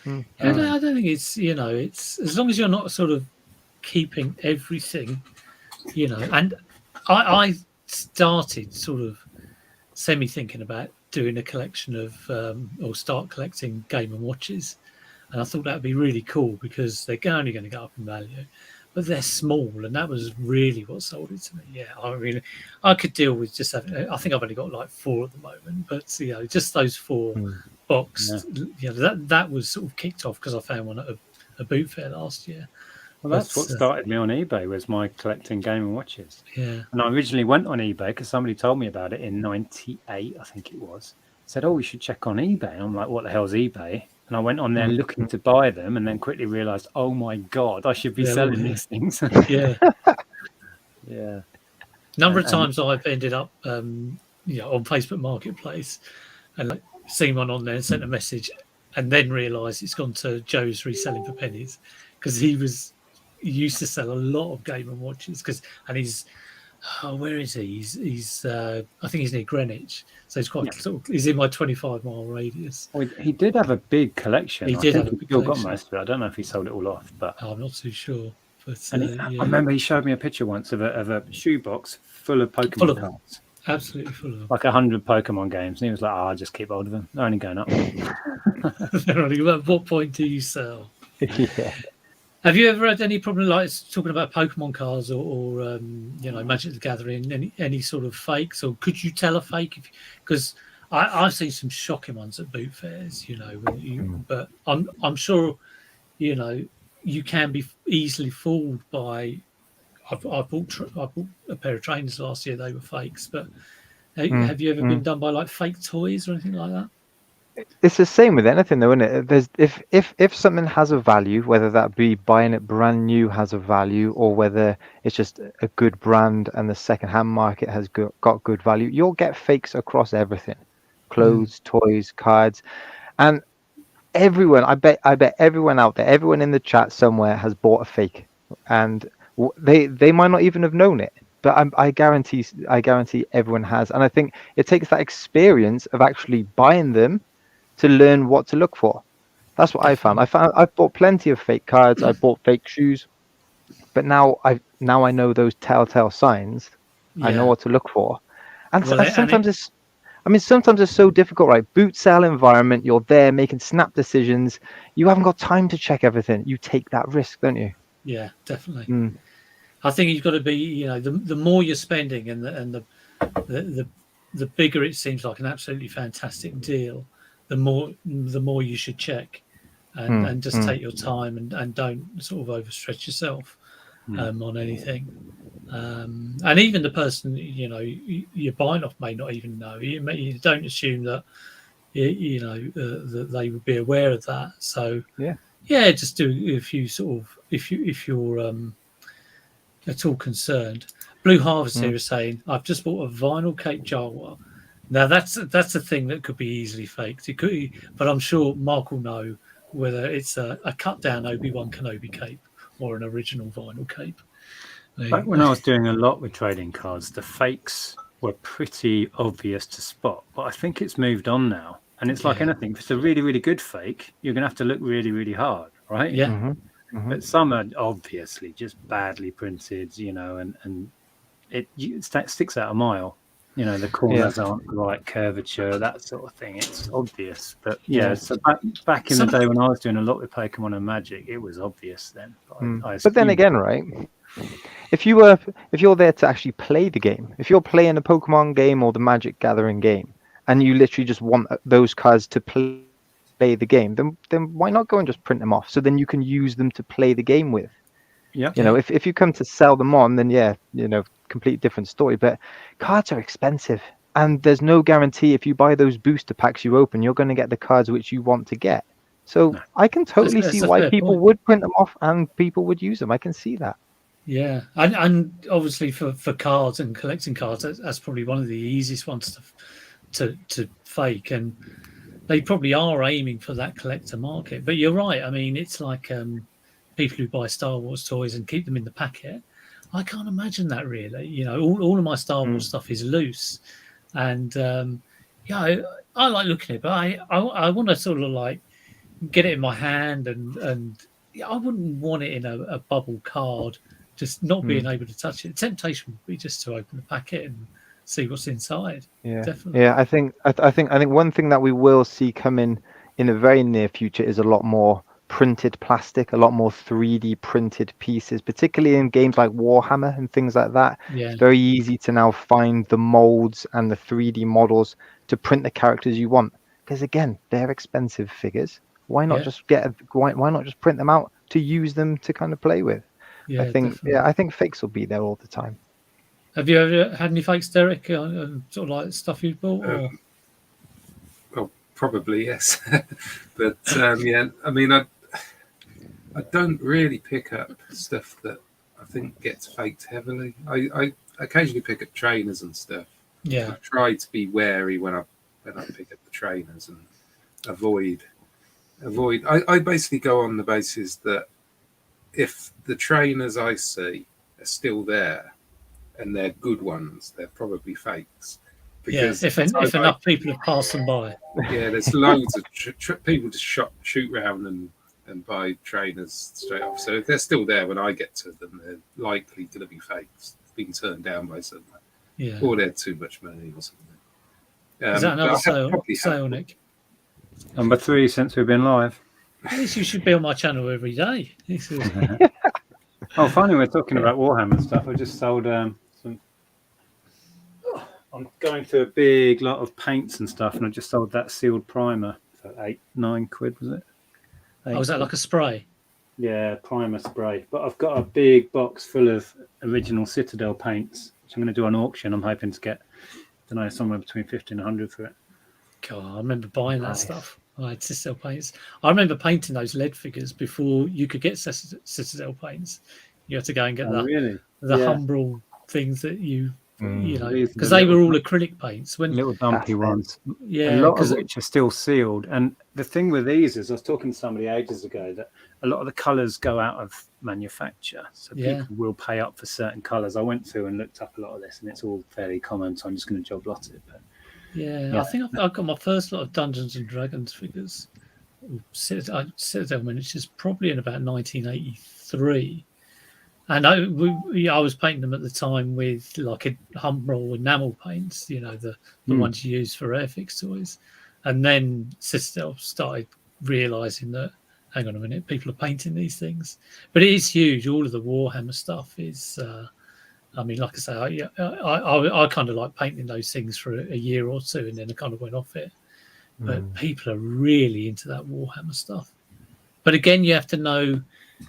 I don't think it's it's as long as you're not sort of keeping everything, And I started sort of semi thinking about doing a collection of or start collecting Game and Watches, and I thought that would be really cool because they're only going to go up in value, but they're small, and that was really what sold it to me. Yeah, I could deal with just having. I think I've only got like 4 at the moment, but just those 4 boxed. That was sort of kicked off because I found one at a boot fair last year. Well, that's what started me on eBay, was my collecting Game and Watches. Yeah. And I originally went on eBay because somebody told me about it in '98, I think it was. Said, "Oh, we should check on eBay." And I'm like, "What the hell's eBay?" And I went on there looking to buy them, and then quickly realised, "Oh my god, I should be selling these things." Yeah. Yeah. Number of times I've ended up, on Facebook Marketplace, and like seen one on there and sent a message, and then realised it's gone to Joe's reselling for pennies because he used to sell a lot of Game and Watches and he's where is he? He's I think he's near Greenwich, so he's quite he's in my 25-mile radius. Well, he did have a big collection. He did have a big collection. Got most of it. I don't know if he sold it all off, but I'm not too sure. But I remember he showed me a picture once of a shoebox full of Pokemon cards. Absolutely full of them. Like 100 Pokemon games, and he was like, "I'll just keep hold of them. They're only going up." At what point do you sell? Yeah. Have you ever had any problem, like talking about Pokemon cards or Magic the Gathering, any sort of fakes, or could you tell a fake? Because I've seen some shocking ones at boot fairs, but I'm sure, you can be easily fooled by. I bought a pair of trainers last year; they were fakes. But have you ever been done by like fake toys or anything like that? It's the same with anything, though, isn't it? If something has a value, whether that be buying it brand new has a value, or whether it's just a good brand and the second-hand market has got good value, you'll get fakes across everything: clothes, toys, cards, and everyone. I bet everyone out there, everyone in the chat somewhere has bought a fake, and they might not even have known it. But I guarantee everyone has, and I think it takes that experience of actually buying them to learn what to look for. That's what I found. I've bought plenty of fake cards. I bought fake shoes, but now I know those telltale signs. I know what to look for, and sometimes it's so difficult, right? Boot sale environment. You're there making snap decisions. You haven't got time to check everything. You take that risk, don't you? Yeah, definitely. I think you've got to be, the more you're spending and the bigger it seems like an absolutely fantastic deal, the more you should check and just take your time and don't sort of overstretch yourself on anything. And even the person you're buying off may not even know. You don't assume that that they would be aware of that. So just do a few sort of if you're at all concerned. Blue Harvest here is saying, "I've just bought a vinyl Cape Jawa." Now that's a thing that could be easily faked. It could, but I'm sure Mark will know whether it's a cut down Obi-Wan Kenobi cape or an original vinyl cape. Back when I was doing a lot with trading cards, the fakes were pretty obvious to spot. But I think it's moved on now, and it's like anything. If it's a really, really good fake, you're going to have to look really, really hard, right? Yeah. But some are obviously just badly printed, and it sticks out a mile. The corners aren't the right curvature, that sort of thing. It's obvious. But so back in the day when I was doing a lot with Pokemon and Magic, it was obvious then. But then again, right? If you're there to actually play the game, if you're playing a Pokemon game or the Magic Gathering game, and you literally just want those cards to play the game, then why not go and just print them off so then you can use them to play the game with? Yeah. If you come to sell them on, then complete different story. But cards are expensive, and there's no guarantee if you buy those booster packs you open, you're going to get the cards which you want to get. So No. I can totally That's see a why fair people point. would print them off and people would use them. I can see that. Yeah, and obviously for cards and collecting cards, that's probably one of the easiest ones to fake, and they probably are aiming for that collector market. But you're right. I mean, it's like people who buy Star Wars toys and keep them in the packet. I can't imagine that really. You know, all of my Star Wars stuff is loose, and yeah, I like looking at it, but I want to sort of like get it in my hand, and yeah, I wouldn't want it in a bubble card, just not being able to touch it. The temptation would be just to open the packet and see what's inside. Yeah, Definitely. yeah. I think one thing that we will see coming in the very near future is a lot more printed plastic, a lot more 3D printed pieces, particularly in games like Warhammer and things like that. Yeah, It's very easy to now find the molds and the 3D models to print the characters you want. Because again, they're expensive figures. Why not yeah, just why not just print them out to use them to kind of play with? I yeah, think definitely. I think fakes will be there all the time. Have you ever had any fakes, Derek? Sort of like stuff you bought, or Well, probably yes, but yeah. I mean, I don't really pick up stuff that I think gets faked heavily. I occasionally pick up trainers and stuff. yeah, I try to be wary when I pick up the trainers and avoid. I basically go on the basis that if the trainers I see are still there and they're good ones, they're probably fakes. yeah? If enough people have passed them by, Yeah, there's loads of people just shoot round and buy trainers straight off. So if they're still there when I get to them, they're likely going to be fakes, being turned down by someone, yeah. or they're too much money or something. Is that but another I sale, probably have- Nick? Number 3 since we've been live. At least you should be on my channel every day. This is- Oh, funny we're talking about Warhammer stuff. I just sold some. I'm going through a big lot of paints and stuff, and I just sold that sealed primer for 8-9 quid, was it? Oh, is that like a spray? Yeah, primer spray. But I've got a big box full of original Citadel paints, which I'm going to do an auction. I'm hoping to get, I don't know, somewhere between 50 and 100 for it. God, I remember buying that Nice. stuff. I had Citadel paints. I remember painting those lead figures before you could get Citadel paints. You had to go and get Oh, really? the Yeah. Humbrol things that you know, These are because the they were little- all acrylic paints. When Little dumpy That's ones. yeah, A lot because of which are still sealed. And the thing with these is, I was talking to somebody ages ago that a lot of the colours go out of manufacture, so Yeah. people will pay up for certain colours. I went through and looked up a lot of this, and it's all fairly common. So I'm just going to job lot it. But I think I've got my first lot of Dungeons and Dragons figures, Citadel miniatures, probably in about 1983. And I was painting them at the time with like a Humbrol enamel paints, you know, the ones you use for Airfix toys. And then Citadel started realizing that, hang on a minute, people are painting these things. But it is huge. All of the Warhammer stuff is, I mean, like I say, I kind of like painting those things for a year or two, and then I kind of went off it. But people are really into that Warhammer stuff. But again, you have to know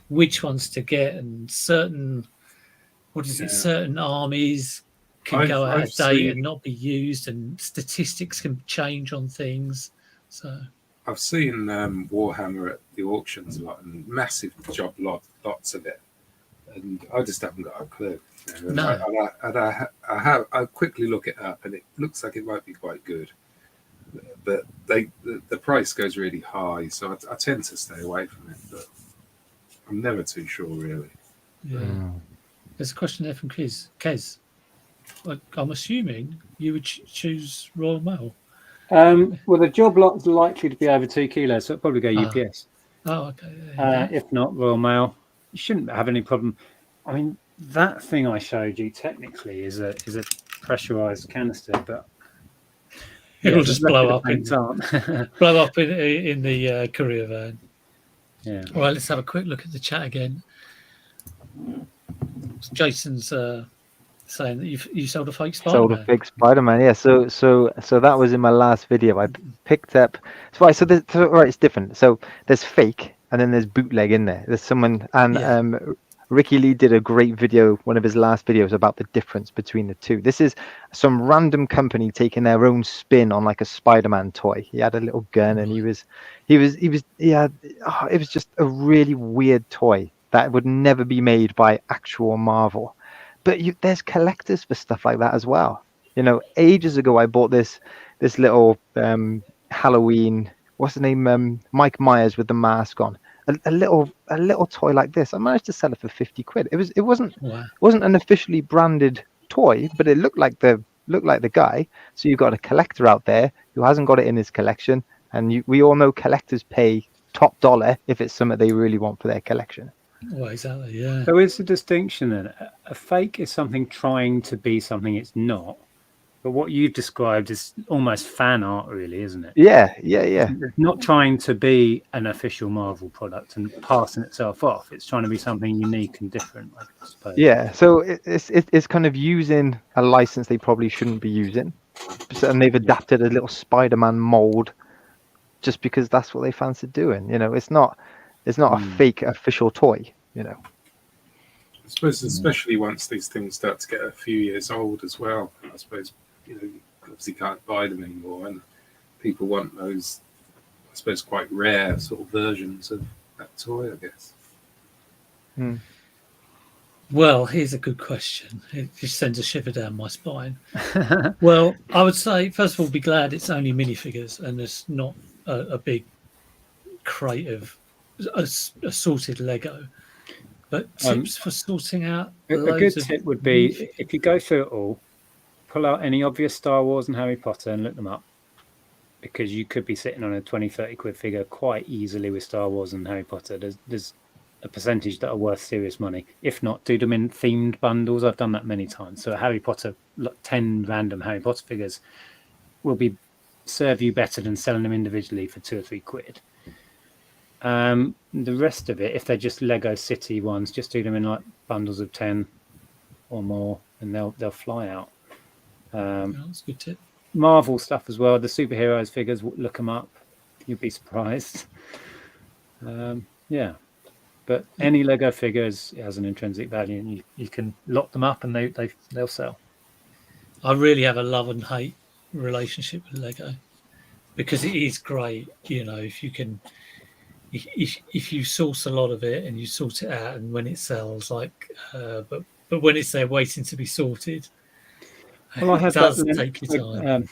which ones to get, and certain certain armies can go out of date and not be used, and statistics can change on things. So I've seen Warhammer at the auctions a lot, and massive lots of it, and I just haven't got a clue. No. I quickly look it up, and it looks like it might be quite good, but the price goes really high, so I tend to stay away from it. But I'm never too sure, really. yeah, there's a question there from Kez. I'm assuming you would choose Royal Mail. well, the job lot's likely to be over 2 kilos, so it'll probably go UPS. Oh, okay. Yeah. If not Royal Mail, you shouldn't have any problem. I mean, that thing I showed you technically is a pressurized canister, but It'll just blow up in aren't. blow up in the courier van. Yeah. All right, let's have a quick look at the chat again. Jason's saying that you sold a fake Spider-Man. Sold a fake Spider-Man, yeah. So that was in my last video. I picked up. So it's different. So there's fake, and then there's bootleg in there. There's someone, and Ricky Lee did a great video, one of his last videos, about the difference between the two. This is some random company taking their own spin on like a Spider-Man toy. He had a little gun, and it was just a really weird toy that would never be made by actual Marvel. But there's collectors for stuff like that as well. You know, ages ago I bought this little Halloween, what's the name, Mike Myers with the mask on. A little toy like this. I managed to sell it for 50 quid. It wasn't an officially branded toy, but it looked like the guy. So you've got a collector out there who hasn't got it in his collection, and we all know collectors pay top dollar if it's something they really want for their collection. Well, exactly, yeah. So is the distinction then? A fake is something trying to be something it's not. But what you've described is almost fan art, really, isn't it? Yeah. It's not trying to be an official Marvel product and passing itself off. It's trying to be something unique and different, I suppose. Yeah, so it's kind of using a license they probably shouldn't be using. And they've adapted a little Spider-Man mold just because that's what they fancy doing. You know, it's not a fake official toy, you know. I suppose, especially once these things start to get a few years old as well, I suppose, you know, you obviously can't buy them anymore, and people want those, I suppose, quite rare sort of versions of that toy, I guess. Well, here's a good question. It just sends a shiver down my spine. Well, I would say, first of all, be glad it's only minifigures and there's not a big crate of assorted Lego. But tips for sorting out a good tip would be, if you go through it all, pull out any obvious Star Wars and Harry Potter and look them up, because you could be sitting on a 20-30 quid figure quite easily with Star Wars and Harry Potter. There's a percentage that are worth serious money. If not, do them in themed bundles. I've done that many times. So a Harry Potter, 10 random Harry Potter figures will serve you better than selling them individually for 2 or 3 quid. The rest of it, if they're just Lego City ones, just do them in like bundles of 10 or more, and they'll fly out. That's a good tip. Marvel stuff as well. The superheroes figures, look them up. You'll be surprised. Yeah, but any Lego figures has an intrinsic value, and you can lock them up, and they'll sell. I really have a love and hate relationship with Lego, because it is great. You know, if you can. If you source a lot of it and you sort it out, and when it sells, but when it's there waiting to be sorted, well, I had does take your time.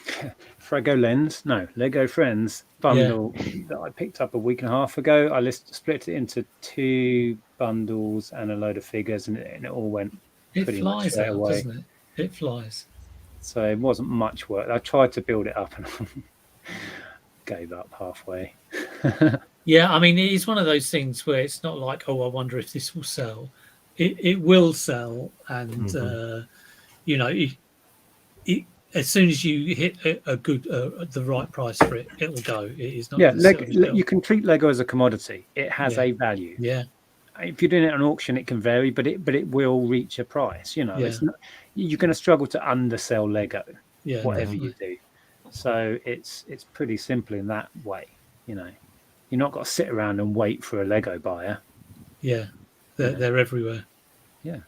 Lego Friends bundle that I picked up a week and a half ago. I split it into 2 bundles and a load of figures, and it all went pretty much straight away. Doesn't it? It flies. So it wasn't much work. I tried to build it up and gave up halfway. Yeah, I mean, it is one of those things where it's not like, oh, I wonder if this will sell. It will sell, and you know, as soon as you hit a good, the right price for it, it'll go. It is not. Yeah, you can treat Lego as a commodity. It has a value. Yeah. If you're doing it at an auction, it can vary, but it will reach a price. You know, it's not, you're going to struggle to undersell Lego. Yeah, whatever you do. So it's pretty simple in that way. You know, you're not got to sit around and wait for a Lego buyer. Yeah, they're everywhere. Yeah.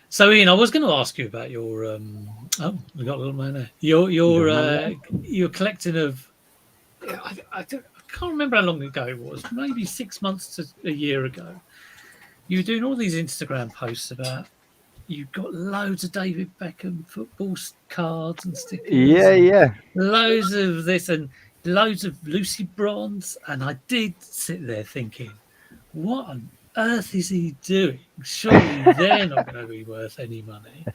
So Ian, I was going to ask you about your oh, we got a little man there. Your collecting of. I can't remember how long ago it was. Maybe 6 months to a year ago. You were doing all these Instagram posts about. You've got loads of David Beckham football cards and stickers. Yeah. Loads of this and loads of Lucy Bronze. And I did sit there thinking, what on earth is he doing? Surely they're not going to be worth any money.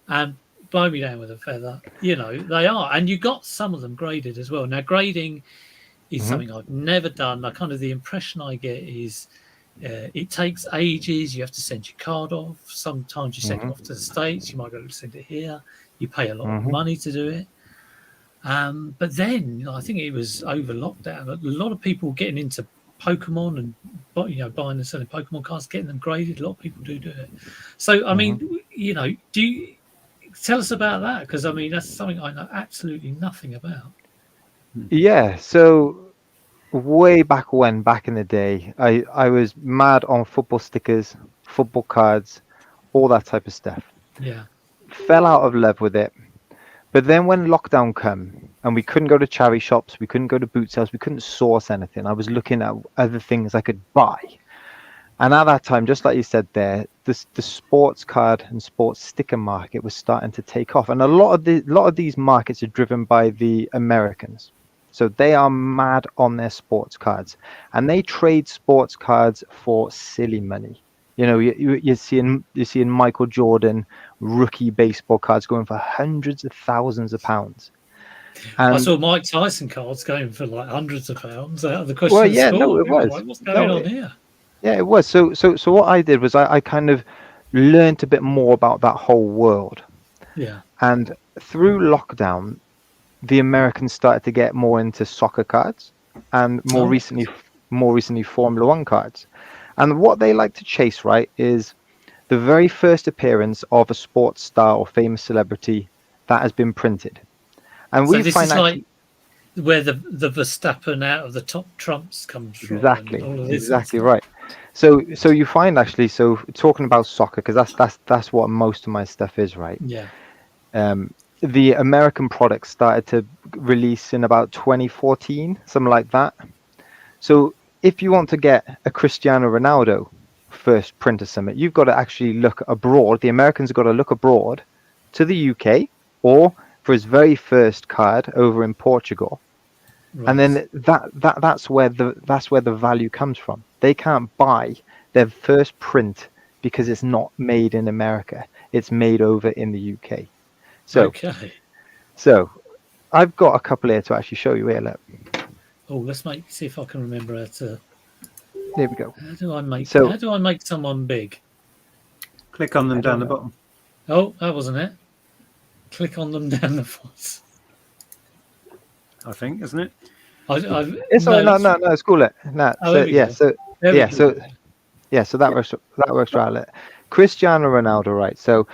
And blow me down with a feather. You know, they are. And you got some of them graded as well. Now, grading is something I've never done. The impression I get is it takes ages. You have to send your card off. Sometimes you send it off to the States. You might go to send it here. You pay a lot of money to do it. But then I think it was over lockdown. A lot of people getting into Pokemon and buying and selling Pokemon cards, getting them graded. A lot of people do it. So I mean, do you tell us about that? Because I mean, that's something I know absolutely nothing about. Yeah. So way back in the day, I was mad on football stickers. football cards, all that type of stuff. Yeah. Fell out of love with it. But then when lockdown came and we couldn't go to charity shops, we couldn't go to boot sales, we couldn't source anything. I was looking at other things I could buy. And at that time, just like you said there, the sports card and sports sticker market was starting to take off. And a lot of these markets are driven by the Americans. So they are mad on their sports cards. And they trade sports cards for silly money. You know, you're seeing Michael Jordan rookie baseball cards going for hundreds of thousands of pounds. And, I saw Mike Tyson cards going for like hundreds of pounds. The question well, of yeah, sport, no, it was. like, what's going on here? Yeah, it was. So what I did was I kind of learned a bit more about that whole world. Yeah. And through lockdown, the Americans started to get more into soccer cards, and more recently Formula One cards. And what they like to chase, right, is the very first appearance of a sports star or famous celebrity that has been printed. And So we this find is like where the Verstappen out of the top trumps comes from. Exactly right. So you find actually, so talking about soccer, because that's what most of my stuff is, right? Yeah. The American products started to release in about 2014, something like that. So if you want to get a Cristiano Ronaldo first print or something, you've got to actually look abroad. The Americans have got to look abroad to the UK, or for his very first card over in Portugal. Right. And then that's where the value comes from. They can't buy their first print because it's not made in America. It's made over in the UK. So I've got a couple here to actually show you here. Look. Oh, see if I can remember how to. There we go. How do I make someone big? Click on them down the bottom. Oh, that wasn't it. Click on them down the bottom. I think, isn't it? No, it's cool. So that works right. Cristiano Ronaldo, right? So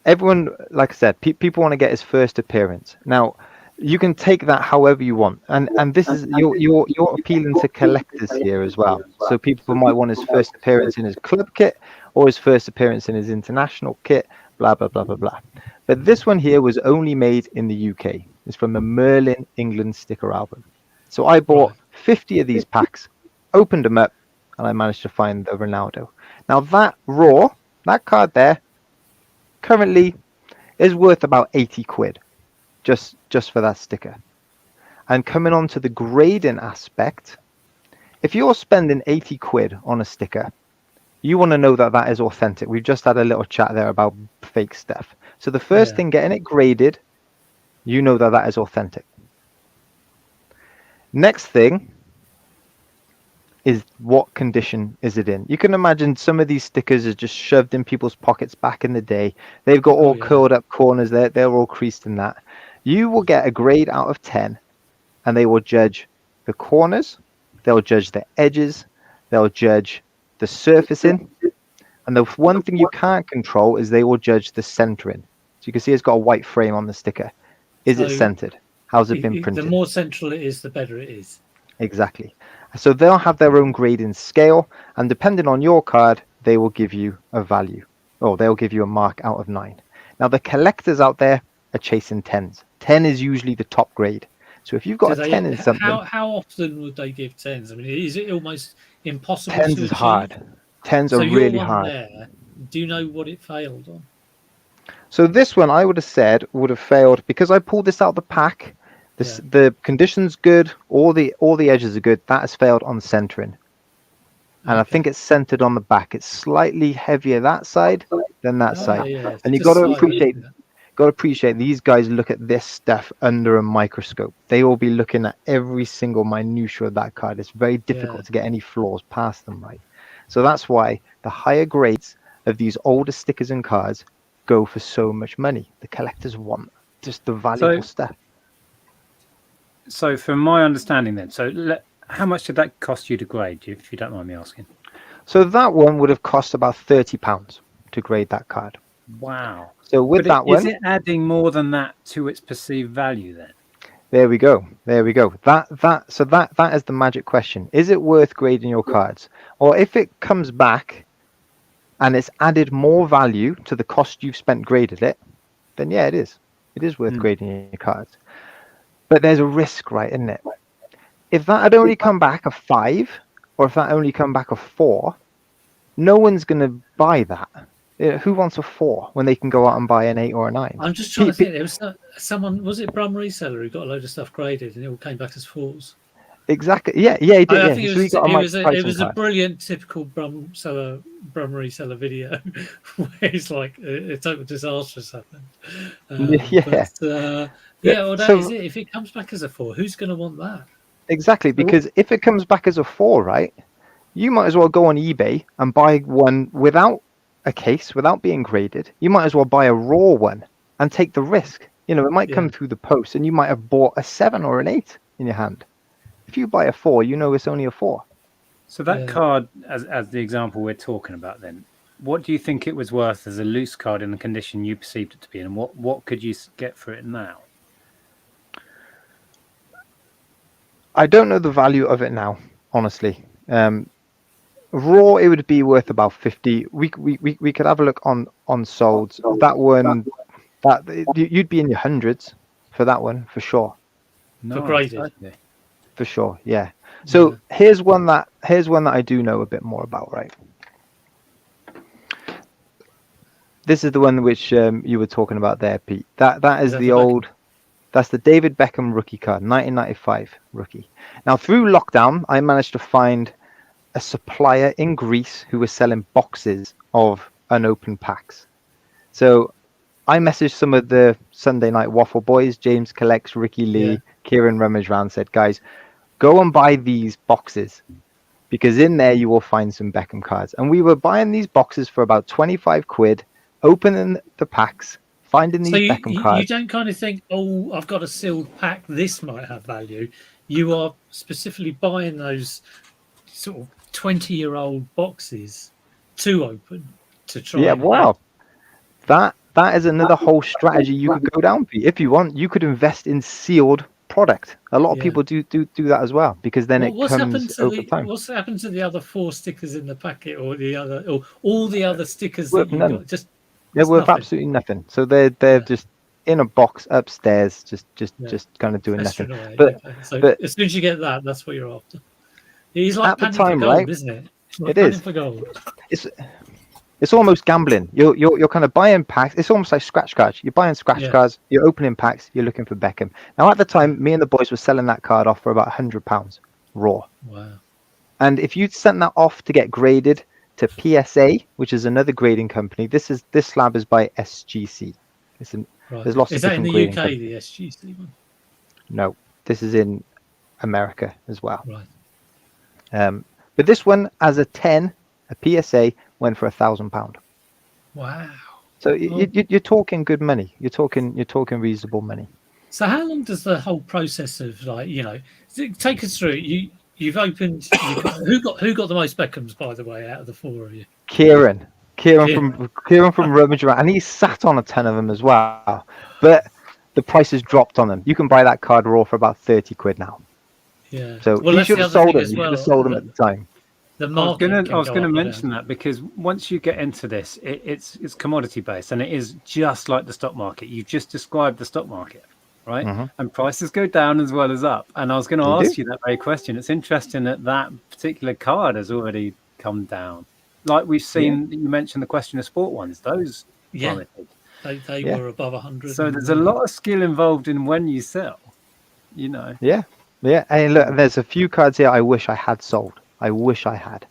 everyone, like I said, people want to get his first appearance. Now, you can take that however you want, and this is you're appealing to collectors here as well. So people might want his first appearance in his club kit or his first appearance in his international kit, blah blah blah blah blah. But this one here was only made in the UK. It's from the Merlin England sticker album. So I bought 50 of these packs, opened them up, and I managed to find the Ronaldo. Now that card there, currently is worth about 80 quid. Just for that sticker. And coming on to the grading aspect, if you're spending 80 quid on a sticker, you want to know that is authentic. We've just had a little chat there about fake stuff. So the first thing, getting it graded, you know that is authentic. Next thing is what condition is it in. You can imagine some of these stickers are just shoved in people's pockets back in the day. They've got all curled up corners, they're all creased in that. You will get a grade out of 10, and they will judge the corners, they'll judge the edges, they'll judge the surfacing, and the one thing you can't control is they will judge the centering. So you can see it's got a white frame on the sticker. Is it centered? How's it been printed? The more central it is, the better it is. Exactly. So they'll have their own grading scale, and depending on your card, they will give you a value, or they'll give you a mark out of 9. Now the collectors out there are chasing 10s. 10 is usually the top grade. So if you've got a 10 in something, how often would they give 10s? I mean, is it almost impossible? 10s is hard. 10s are really hard. There, do you know what it failed on? So this one I would have said would have failed because I pulled this out of the pack. The condition's good, all the edges are good. That has failed on centering, and I think it's centered on the back. It's slightly heavier that side than that side, and you got to appreciate these guys look at this stuff under a microscope. They will be looking at every single minutia of that card. It's very difficult to get any flaws past them, right? So that's why the higher grades of these older stickers and cards go for so much money. The collectors want just the valuable stuff. So from my understanding then, how much did that cost you to grade, if you don't mind me asking? So that one would have cost about £30 to grade that card. Wow. So with that one... Is it adding more than that to its perceived value then? There we go. There we go. That is the magic question. Is it worth grading your cards? Or if it comes back and it's added more value to the cost you've spent graded it, then yeah, it is. It is worth grading your cards. But there's a risk, right, isn't it? If that had only come back a 5, or if that only come back a 4, no one's going to buy that. Who wants a 4 when they can go out and buy an 8 or a 9? I'm just trying to think. There was someone, was it Brum Reseller, who got a load of stuff graded and it all came back as 4s? Exactly. Yeah, he did. I Yeah. think So he got it was a brilliant, typical Brum Reseller video where it's like a total disaster has happened. Yeah. Well, that So- is it. If it comes back as a 4, who's going to want that? Exactly, because if it comes back as a 4, right, you might as well go on eBay and buy one without a case, without being graded. You might as well buy a raw one and take the risk. You know, it might come through the post and you might have bought a 7 or an 8 in your hand. If you buy a 4, you know it's only a 4. So that card, as the example we're talking about then, what do you think it was worth as a loose card in the condition you perceived it to be, and what could you get for it now? I don't know the value of it now, honestly. Raw, it would be worth about 50. We could have a look on solds. That one, you'd be in your hundreds for that one for sure. For graded. Okay. For sure, yeah. So here's one that I do know a bit more about, right? This is the one which you were talking about there, Pete. That is the old. That's the David Beckham rookie card, 1995 rookie. Now, through lockdown, I managed to find a supplier in Greece who was selling boxes of unopened packs. So I messaged some of the Sunday Night Waffle boys, James Collects, Ricky Lee, Kieran Rummage Round, said, guys, go and buy these boxes because in there you will find some Beckham cards. And we were buying these boxes for about 25 quid, opening the packs, finding these Beckham cards. You don't kind of think, oh, I've got a sealed pack, this might have value. You are specifically buying those sort of 20-year-old boxes to open to try. Yeah, wow. That is another whole strategy you could go down. If you want, you could invest in sealed product. A lot of people do that as well because then it comes over time. What's happened to the other 4 stickers in the packet, or all the other stickers that you got? Just they're worth absolutely nothing. So they're just in a box upstairs, just kind of doing nothing. But as soon as you get that, that's what you're after. He's like at the panning time, for gold, right? isn't it? It is. For gold. It's almost gambling. You're kind of buying packs. It's almost like scratch cards. You're buying scratch cards. You're opening packs. You're looking for Beckham. Now at the time, me and the boys were selling that card off for about £100 raw. Wow. And if you'd sent that off to get graded to PSA, which is another grading company, this slab is by SGC. There's lots of different grading. Is that in the UK, the SGC one? No, this is in America as well. Right. But this one, as a 10, a PSA, went for £1,000. Wow. So you're talking good money. You're talking reasonable money. So how long does the whole process of take us through? You've opened. Who got the most Beckhams, by the way, out of the 4 of you? Kieran from Rummage Around, and he sat on a ton of them as well. But the price has dropped on them. You can buy that card raw for about 30 quid now. Yeah. So you should have sold them. You should have sold them at the time. I was going to mention that because once you get into this, it's commodity based, and it is just like the stock market. You just described the stock market, right? Mm-hmm. And prices go down as well as up. And I was going to ask you that very question. It's interesting that particular card has already come down. Like we've seen, you mentioned the question of sport ones. Those plummeted. They were above 100. So there's a lot of skill involved in when you sell. Yeah. And look, there's a few cards here I wish I had sold. I wish I had.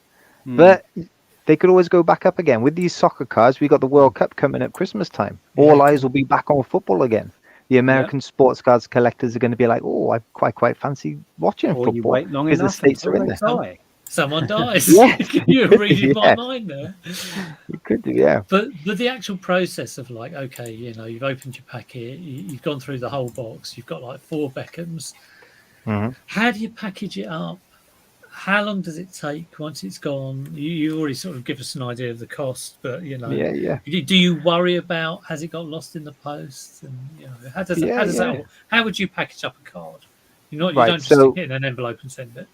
But they could always go back up again. With these soccer cards, we got the World Cup coming at Christmas time. All eyes will be back on football again. The American sports cards collectors are going to be like, oh, I quite fancy watching football. You wait long because enough the States are in there. Someone dies. You're reading my mind there. You could do, yeah. But the actual process of you've opened your packet, you've gone through the whole box, you've got 4 Beckhams. Mm-hmm. How do you package it up? how long does it take once it's gone? You already sort of give us an idea of the cost, but Yeah. do you worry about has it got lost in the post? And how does Yeah, that yeah. how would you package up a card? You Right. don't just stick So it in an envelope and send it.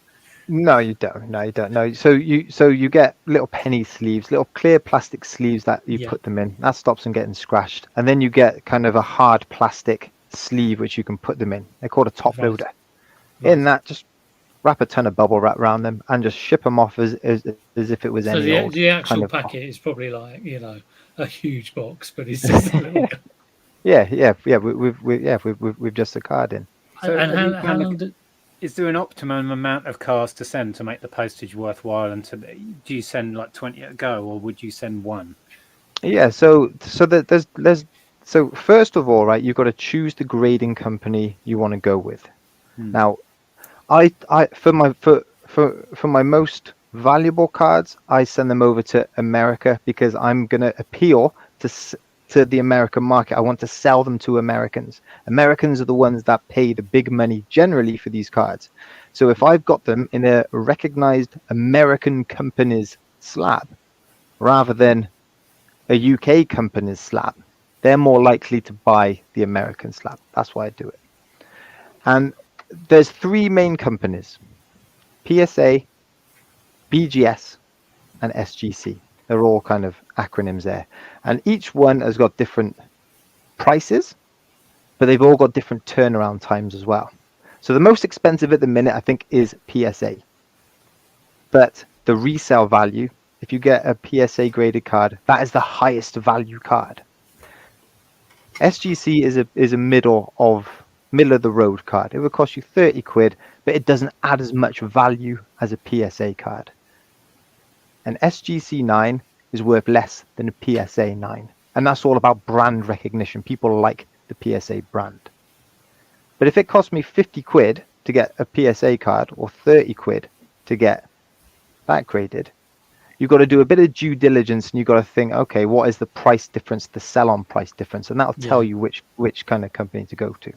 no, you don't. No, you don't. No. So you get little penny sleeves, little clear plastic sleeves that you Yeah, put them in. That stops them getting scratched. And then you get kind of a hard plastic sleeve which you can put them in. They're called a top right, loader. In right. that, just wrap a ton of bubble wrap around them and just ship them off as if it was So any old the kind actual of. packet is probably like a huge box, but it's just a little. Yeah. We've just a card in. So And have you how found long did? is there an optimum amount of cards to send to make the postage worthwhile? And do you send like 20 at a go, or would you send one? Yeah, so there's so first of all, right, you've got to choose the grading company you want to go with. Now, I for my most valuable cards, I send them over to America because I'm gonna appeal to the American market. I want to sell them to Americans. Americans are the ones that pay the big money generally for these cards. So if I've got them in a recognized American company's slab rather than a UK company's slab, they're more likely to buy the American slab. That's why I do it. And there's three main companies: PSA, BGS, and SGC. They're all kind of acronyms there. And each one has got different prices, but they've all got different turnaround times as well. So the most expensive at the minute, I think, is PSA. But the resale value, if you get a PSA graded card, that is the highest value card. SGC is a middle of the road card. It would cost you 30 quid, but it doesn't add as much value as a PSA card. An SGC 9 is worth less than a PSA 9. And that's all about brand recognition. People like the PSA brand. But if it cost me 50 quid to get a PSA card or 30 quid to get that graded, you've got to do a bit of due diligence and you've got to think, okay, what is the price difference, the sell-on price difference? And that'll tell you which kind of company to go to.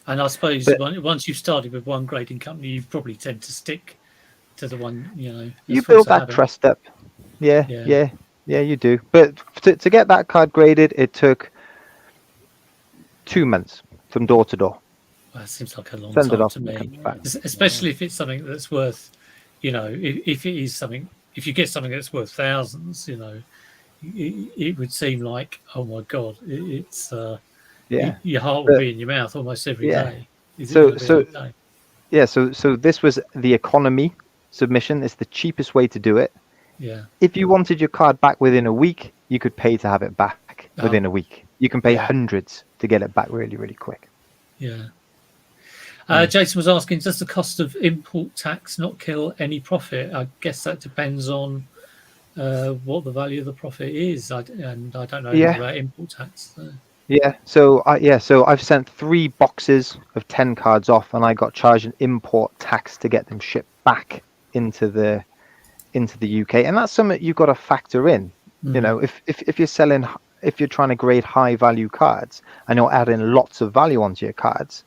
And I suppose once you've started with one grading company, you probably tend to stick to the one, You build that trust up. Yeah, you do. But to get that card graded, it took 2 months from door to door. Well, that seems like a long Send it time off to and it me, comes back. especially if it's something that's worth, if it is something, if you get something that's worth thousands, it would seem like, oh my God, it's your heart will be in your mouth almost every day. Is it going to be okay? Yeah, so this was the economy submission. It's the cheapest way to do it. Yeah. If you wanted your card back within a week, you could pay to have it back within a week. You can pay hundreds to get it back really, really quick. Yeah. Jason was asking, does the cost of import tax not kill any profit? I guess that depends on what the value of the profit is. I don't know anything about import tax. So. Yeah, so I've sent 3 boxes of 10 cards off, and I got charged an import tax to get them shipped back into the UK, and that's something you've got to factor in. If you're selling, if you're trying to grade high value cards and you're adding lots of value onto your cards,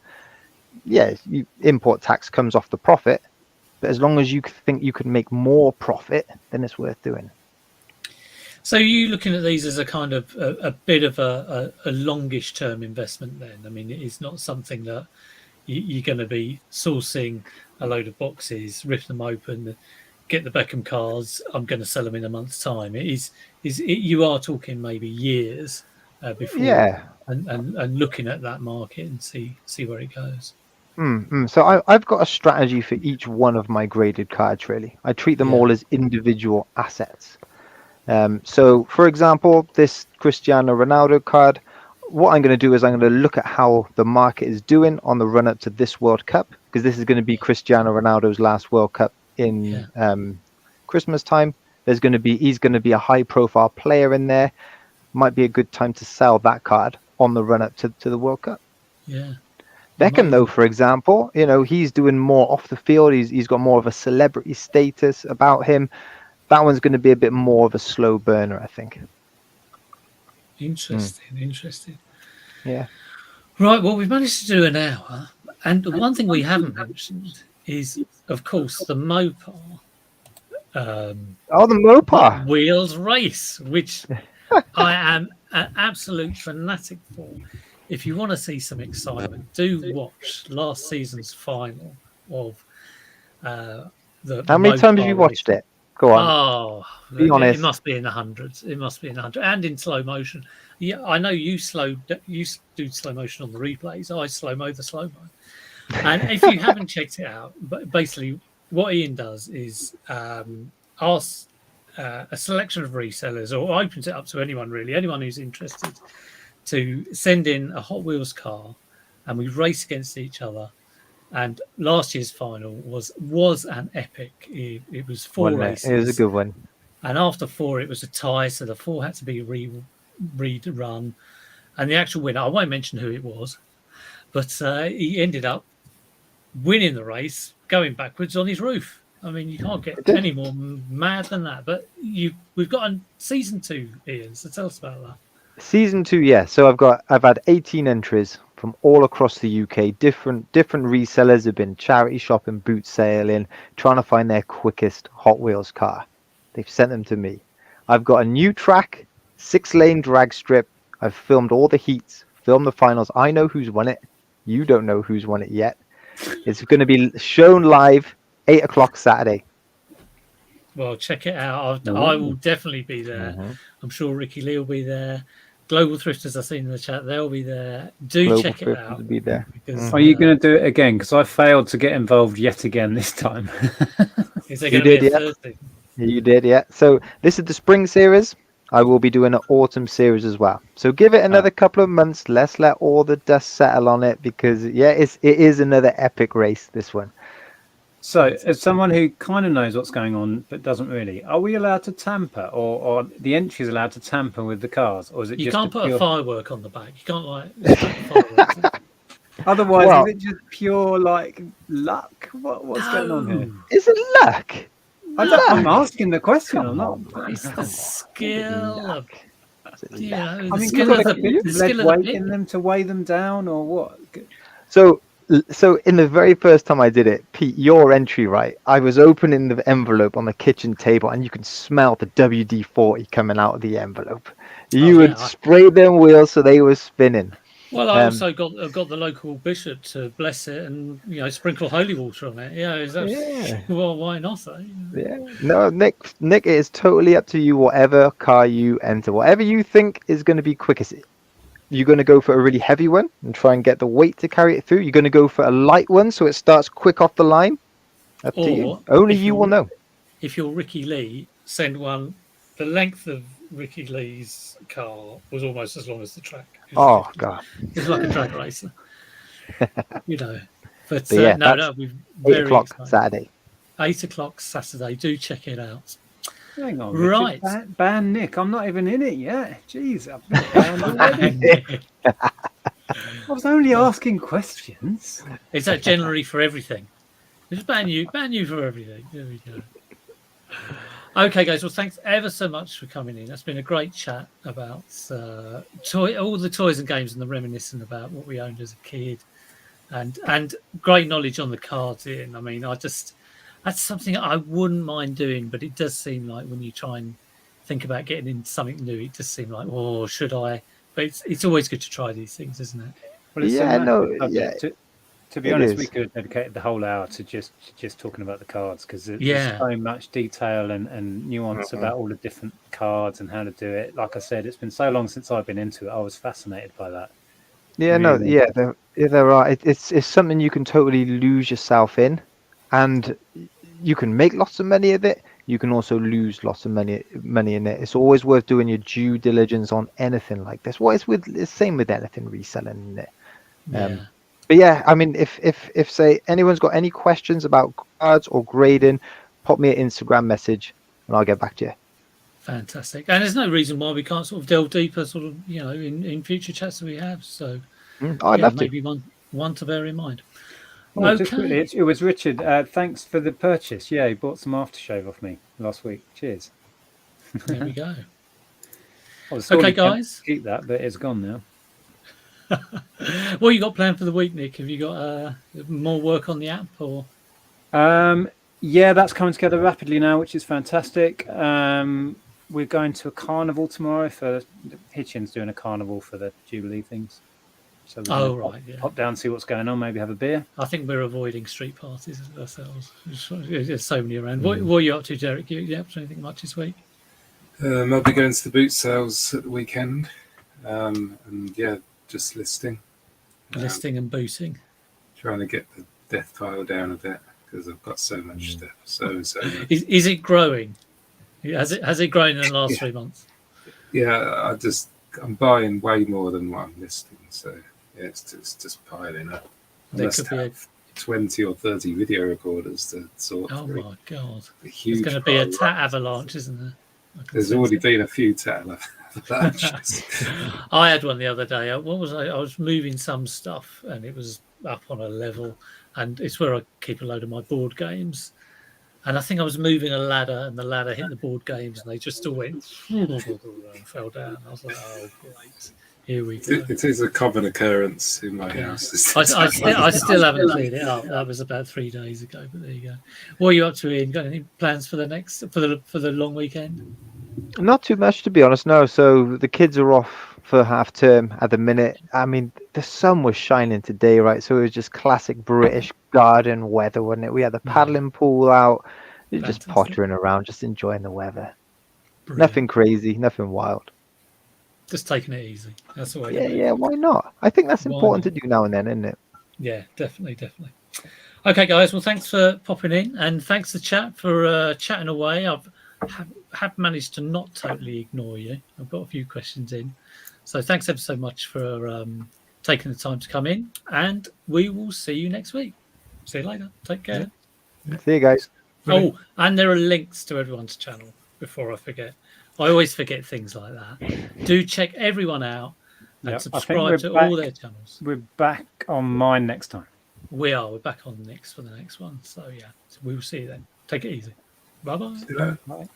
import tax comes off the profit, but as long as you think you can make more profit, then it's worth doing. So you looking at these as a kind of a bit of a longish term investment then? I mean, it's not something that you're going to be sourcing a load of boxes, rip them open, get the Beckham cards. I'm going to sell them in a month's time. You are talking maybe years before, and looking at that market and see where it goes. So I've got a strategy for each one of my graded cards. Really, I treat them all as individual assets. So, for example, this Cristiano Ronaldo card, what I'm going to do is I'm going to look at how the market is doing on the run up to this World Cup, because this is going to be Cristiano Ronaldo's last World Cup in Christmas time. He's going to be a high profile player in there. Might be a good time to sell that card on the run up to the World Cup. Yeah. Beckham, though, for example, he's doing more off the field. He's got more of a celebrity status about him. That one's going to be a bit more of a slow burner, I think. Interesting. Yeah. Right. Well, we've managed to do an hour, and one thing we haven't mentioned is, of course, the Mopar Oh, the Mopar. Wheels Race, which I am an absolute fanatic for. If you want to see some excitement, do watch last season's final of the How many times have you Mopar race. watched it? Go on. Oh, Be it honest. must be in the hundreds. It must be in the hundreds, and in slow motion. Yeah, I know you do slow motion on the replays. I slow mo the slow mo. And if you haven't checked it out, but basically what Ian does is asks a selection of resellers, or opens it up to anyone really, anyone who's interested, to send in a Hot Wheels car, and we race against each other. And last year's final was an epic. It was four Wasn't it? races. It was a good one. And after four, it was a tie, so the four had to be rerun. And the actual winner, I won't mention who it was, but he ended up winning the race, going backwards on his roof. I mean, you can't get any more mad than that. But we've got a season 2, Ian. So tell us about that. Season 2, yeah. So I've had 18 entries from all across the UK. Different resellers have been charity shopping, boot sailing, trying to find their quickest Hot Wheels car. They've sent them to me. I've got a new track, 6-lane drag strip. I've filmed all the heats, filmed the finals. I know who's won it. You don't know who's won it yet. It's going to be shown live 8 o'clock Saturday. Well, check it out. I will definitely be there. I'm sure Ricky Lee will be there. Global Thrifters, I've seen in the chat, they'll be there. Check it out. Will be there. Because, Are you going to do it again? Because I failed to get involved yet again this time. Is there going to be a Thursday? You did, yeah. So this is the spring series. I will be doing an autumn series as well. So give it another couple of months. Let's let all the dust settle on it, because it is another epic race, this one. So, as someone who kind of knows what's going on but doesn't really, are we allowed to tamper, or the entry is allowed to tamper with the cars, or is it You just can't put pure... a firework on the back. You can't fireworks. Otherwise, Well, is it just pure luck? What's going on here? Is it luck? I'm asking the question. I'm not. It's the skill of, I mean, the you've skill got of a the lead pit. weight in them to weigh them down, or what? So in the very first time I did it, Pete, your entry, right? I was opening the envelope on the kitchen table, and you can smell the WD-40 coming out of the envelope. You would spray them wheels so they were spinning. Well, I also got the local bishop to bless it and sprinkle holy water on it. Well, why not? Yeah. No, Nick, it is totally up to you. Whatever car you enter, whatever you think is going to be quickest. You're going to go for a really heavy one and try and get the weight to carry it through. You're going to go for a light one so it starts quick off the line. Up to you. Only you will know. If you're Ricky Lee, send one. The length of Ricky Lee's car was almost as long as the track. Oh God! It's like a drag racer. But yeah, no, we're 8 very o'clock excited. Saturday. 8 o'clock Saturday. Do check it out. Hang on, right? Richard, ban Nick. I'm not even in it yet. Jeez, I've been banned already. I was only asking questions. Is that generally for everything? Just ban you for everything. There we go. Okay, guys. Well, thanks ever so much for coming in. That's been a great chat about all the toys and games, and the reminiscing about what we owned as a kid, and great knowledge on the cards. Ian, I mean, that's something I wouldn't mind doing, but it does seem like when you try and think about getting into something new, it does seem like, oh, should I? But it's always good to try these things, isn't it? Well, it's to be honest, we could have dedicated the whole hour to just talking about the cards, because there's so much detail and nuance about all the different cards and how to do it. Like I said, it's been so long since I've been into it. I was fascinated by that. Yeah, there are. It's something you can totally lose yourself in, and you can make lots of money of it. You can also lose lots of money in it. It's always worth doing your due diligence on anything like this. Well, it's the same with anything reselling, isn't it? But yeah, I mean, if say anyone's got any questions about cards or grading, pop me an Instagram message and I'll get back to you. Fantastic. And there's no reason why we can't sort of delve deeper, sort of, in future chats that we have. So I'd love to. Maybe one to bear in mind. Oh, just quickly, it was Richard. Thanks for the purchase. Yeah, he bought some aftershave off me last week. Cheers. There we go. Okay, guys. Keep that, but it's gone now. What you got planned for the week, Nick? Have you got more work on the app, or? Yeah, that's coming together rapidly now, which is fantastic. We're going to a carnival tomorrow for Hitchin's doing a carnival for the Jubilee things. So we're Oh, gonna right, yeah. pop down, see what's going on, maybe have a beer. I think we're avoiding street parties ourselves. There's so many around. What are you up to, Derek? You up to anything much this week? I'll be going to the boot sales at the weekend, and yeah, just listing And booting. trying to get the death pile down a bit because I've got so much stuff. So much. Is it growing? Has it grown in the last 3 months? Yeah, I'm buying way more than what I'm listing. So yeah, it's just piling up. I There must could be have 20 or 30 video recorders to sort Oh through. my god! There's There's going to be a tat avalanche, isn't there? There's already been a few tat avalanches. I had one the other day. What was I was moving some stuff, and it was up on a level, and it's where I keep a load of my board games. And I think I was moving a ladder, and the ladder hit the board games, and they just all went and fell down. I was like, "Oh, great! Here we go." It is a common occurrence in my house. I still haven't cleared it up. That was about 3 days ago, but there you go. What are you up to, Ian? Got any plans for the long weekend? Not too much, to be honest. No. So the kids are off for half term at the minute. I mean, the sun was shining today, right? So it was just classic British garden weather, wasn't it? We had the paddling pool out, just pottering around, just enjoying the weather. Brilliant. Nothing crazy, nothing wild. Just taking it easy. That's the way. Yeah. Why not? I think that's important to do now and then, isn't it? Yeah, definitely. Okay, guys. Well, thanks for popping in, and thanks to chat for chatting away. Have managed to not totally ignore you. I've got a few questions in, so thanks ever so much for taking the time to come in, and we will see you next week. See you later. Take care. See you guys. Oh, and there are links to everyone's channel before I forget. I always forget things like that. Do check everyone out and subscribe to all their channels. We're back on mine next time. We are. We're back on next for the next one. So yeah, we will see you then. Take it easy. Bye-bye. See you later. Bye.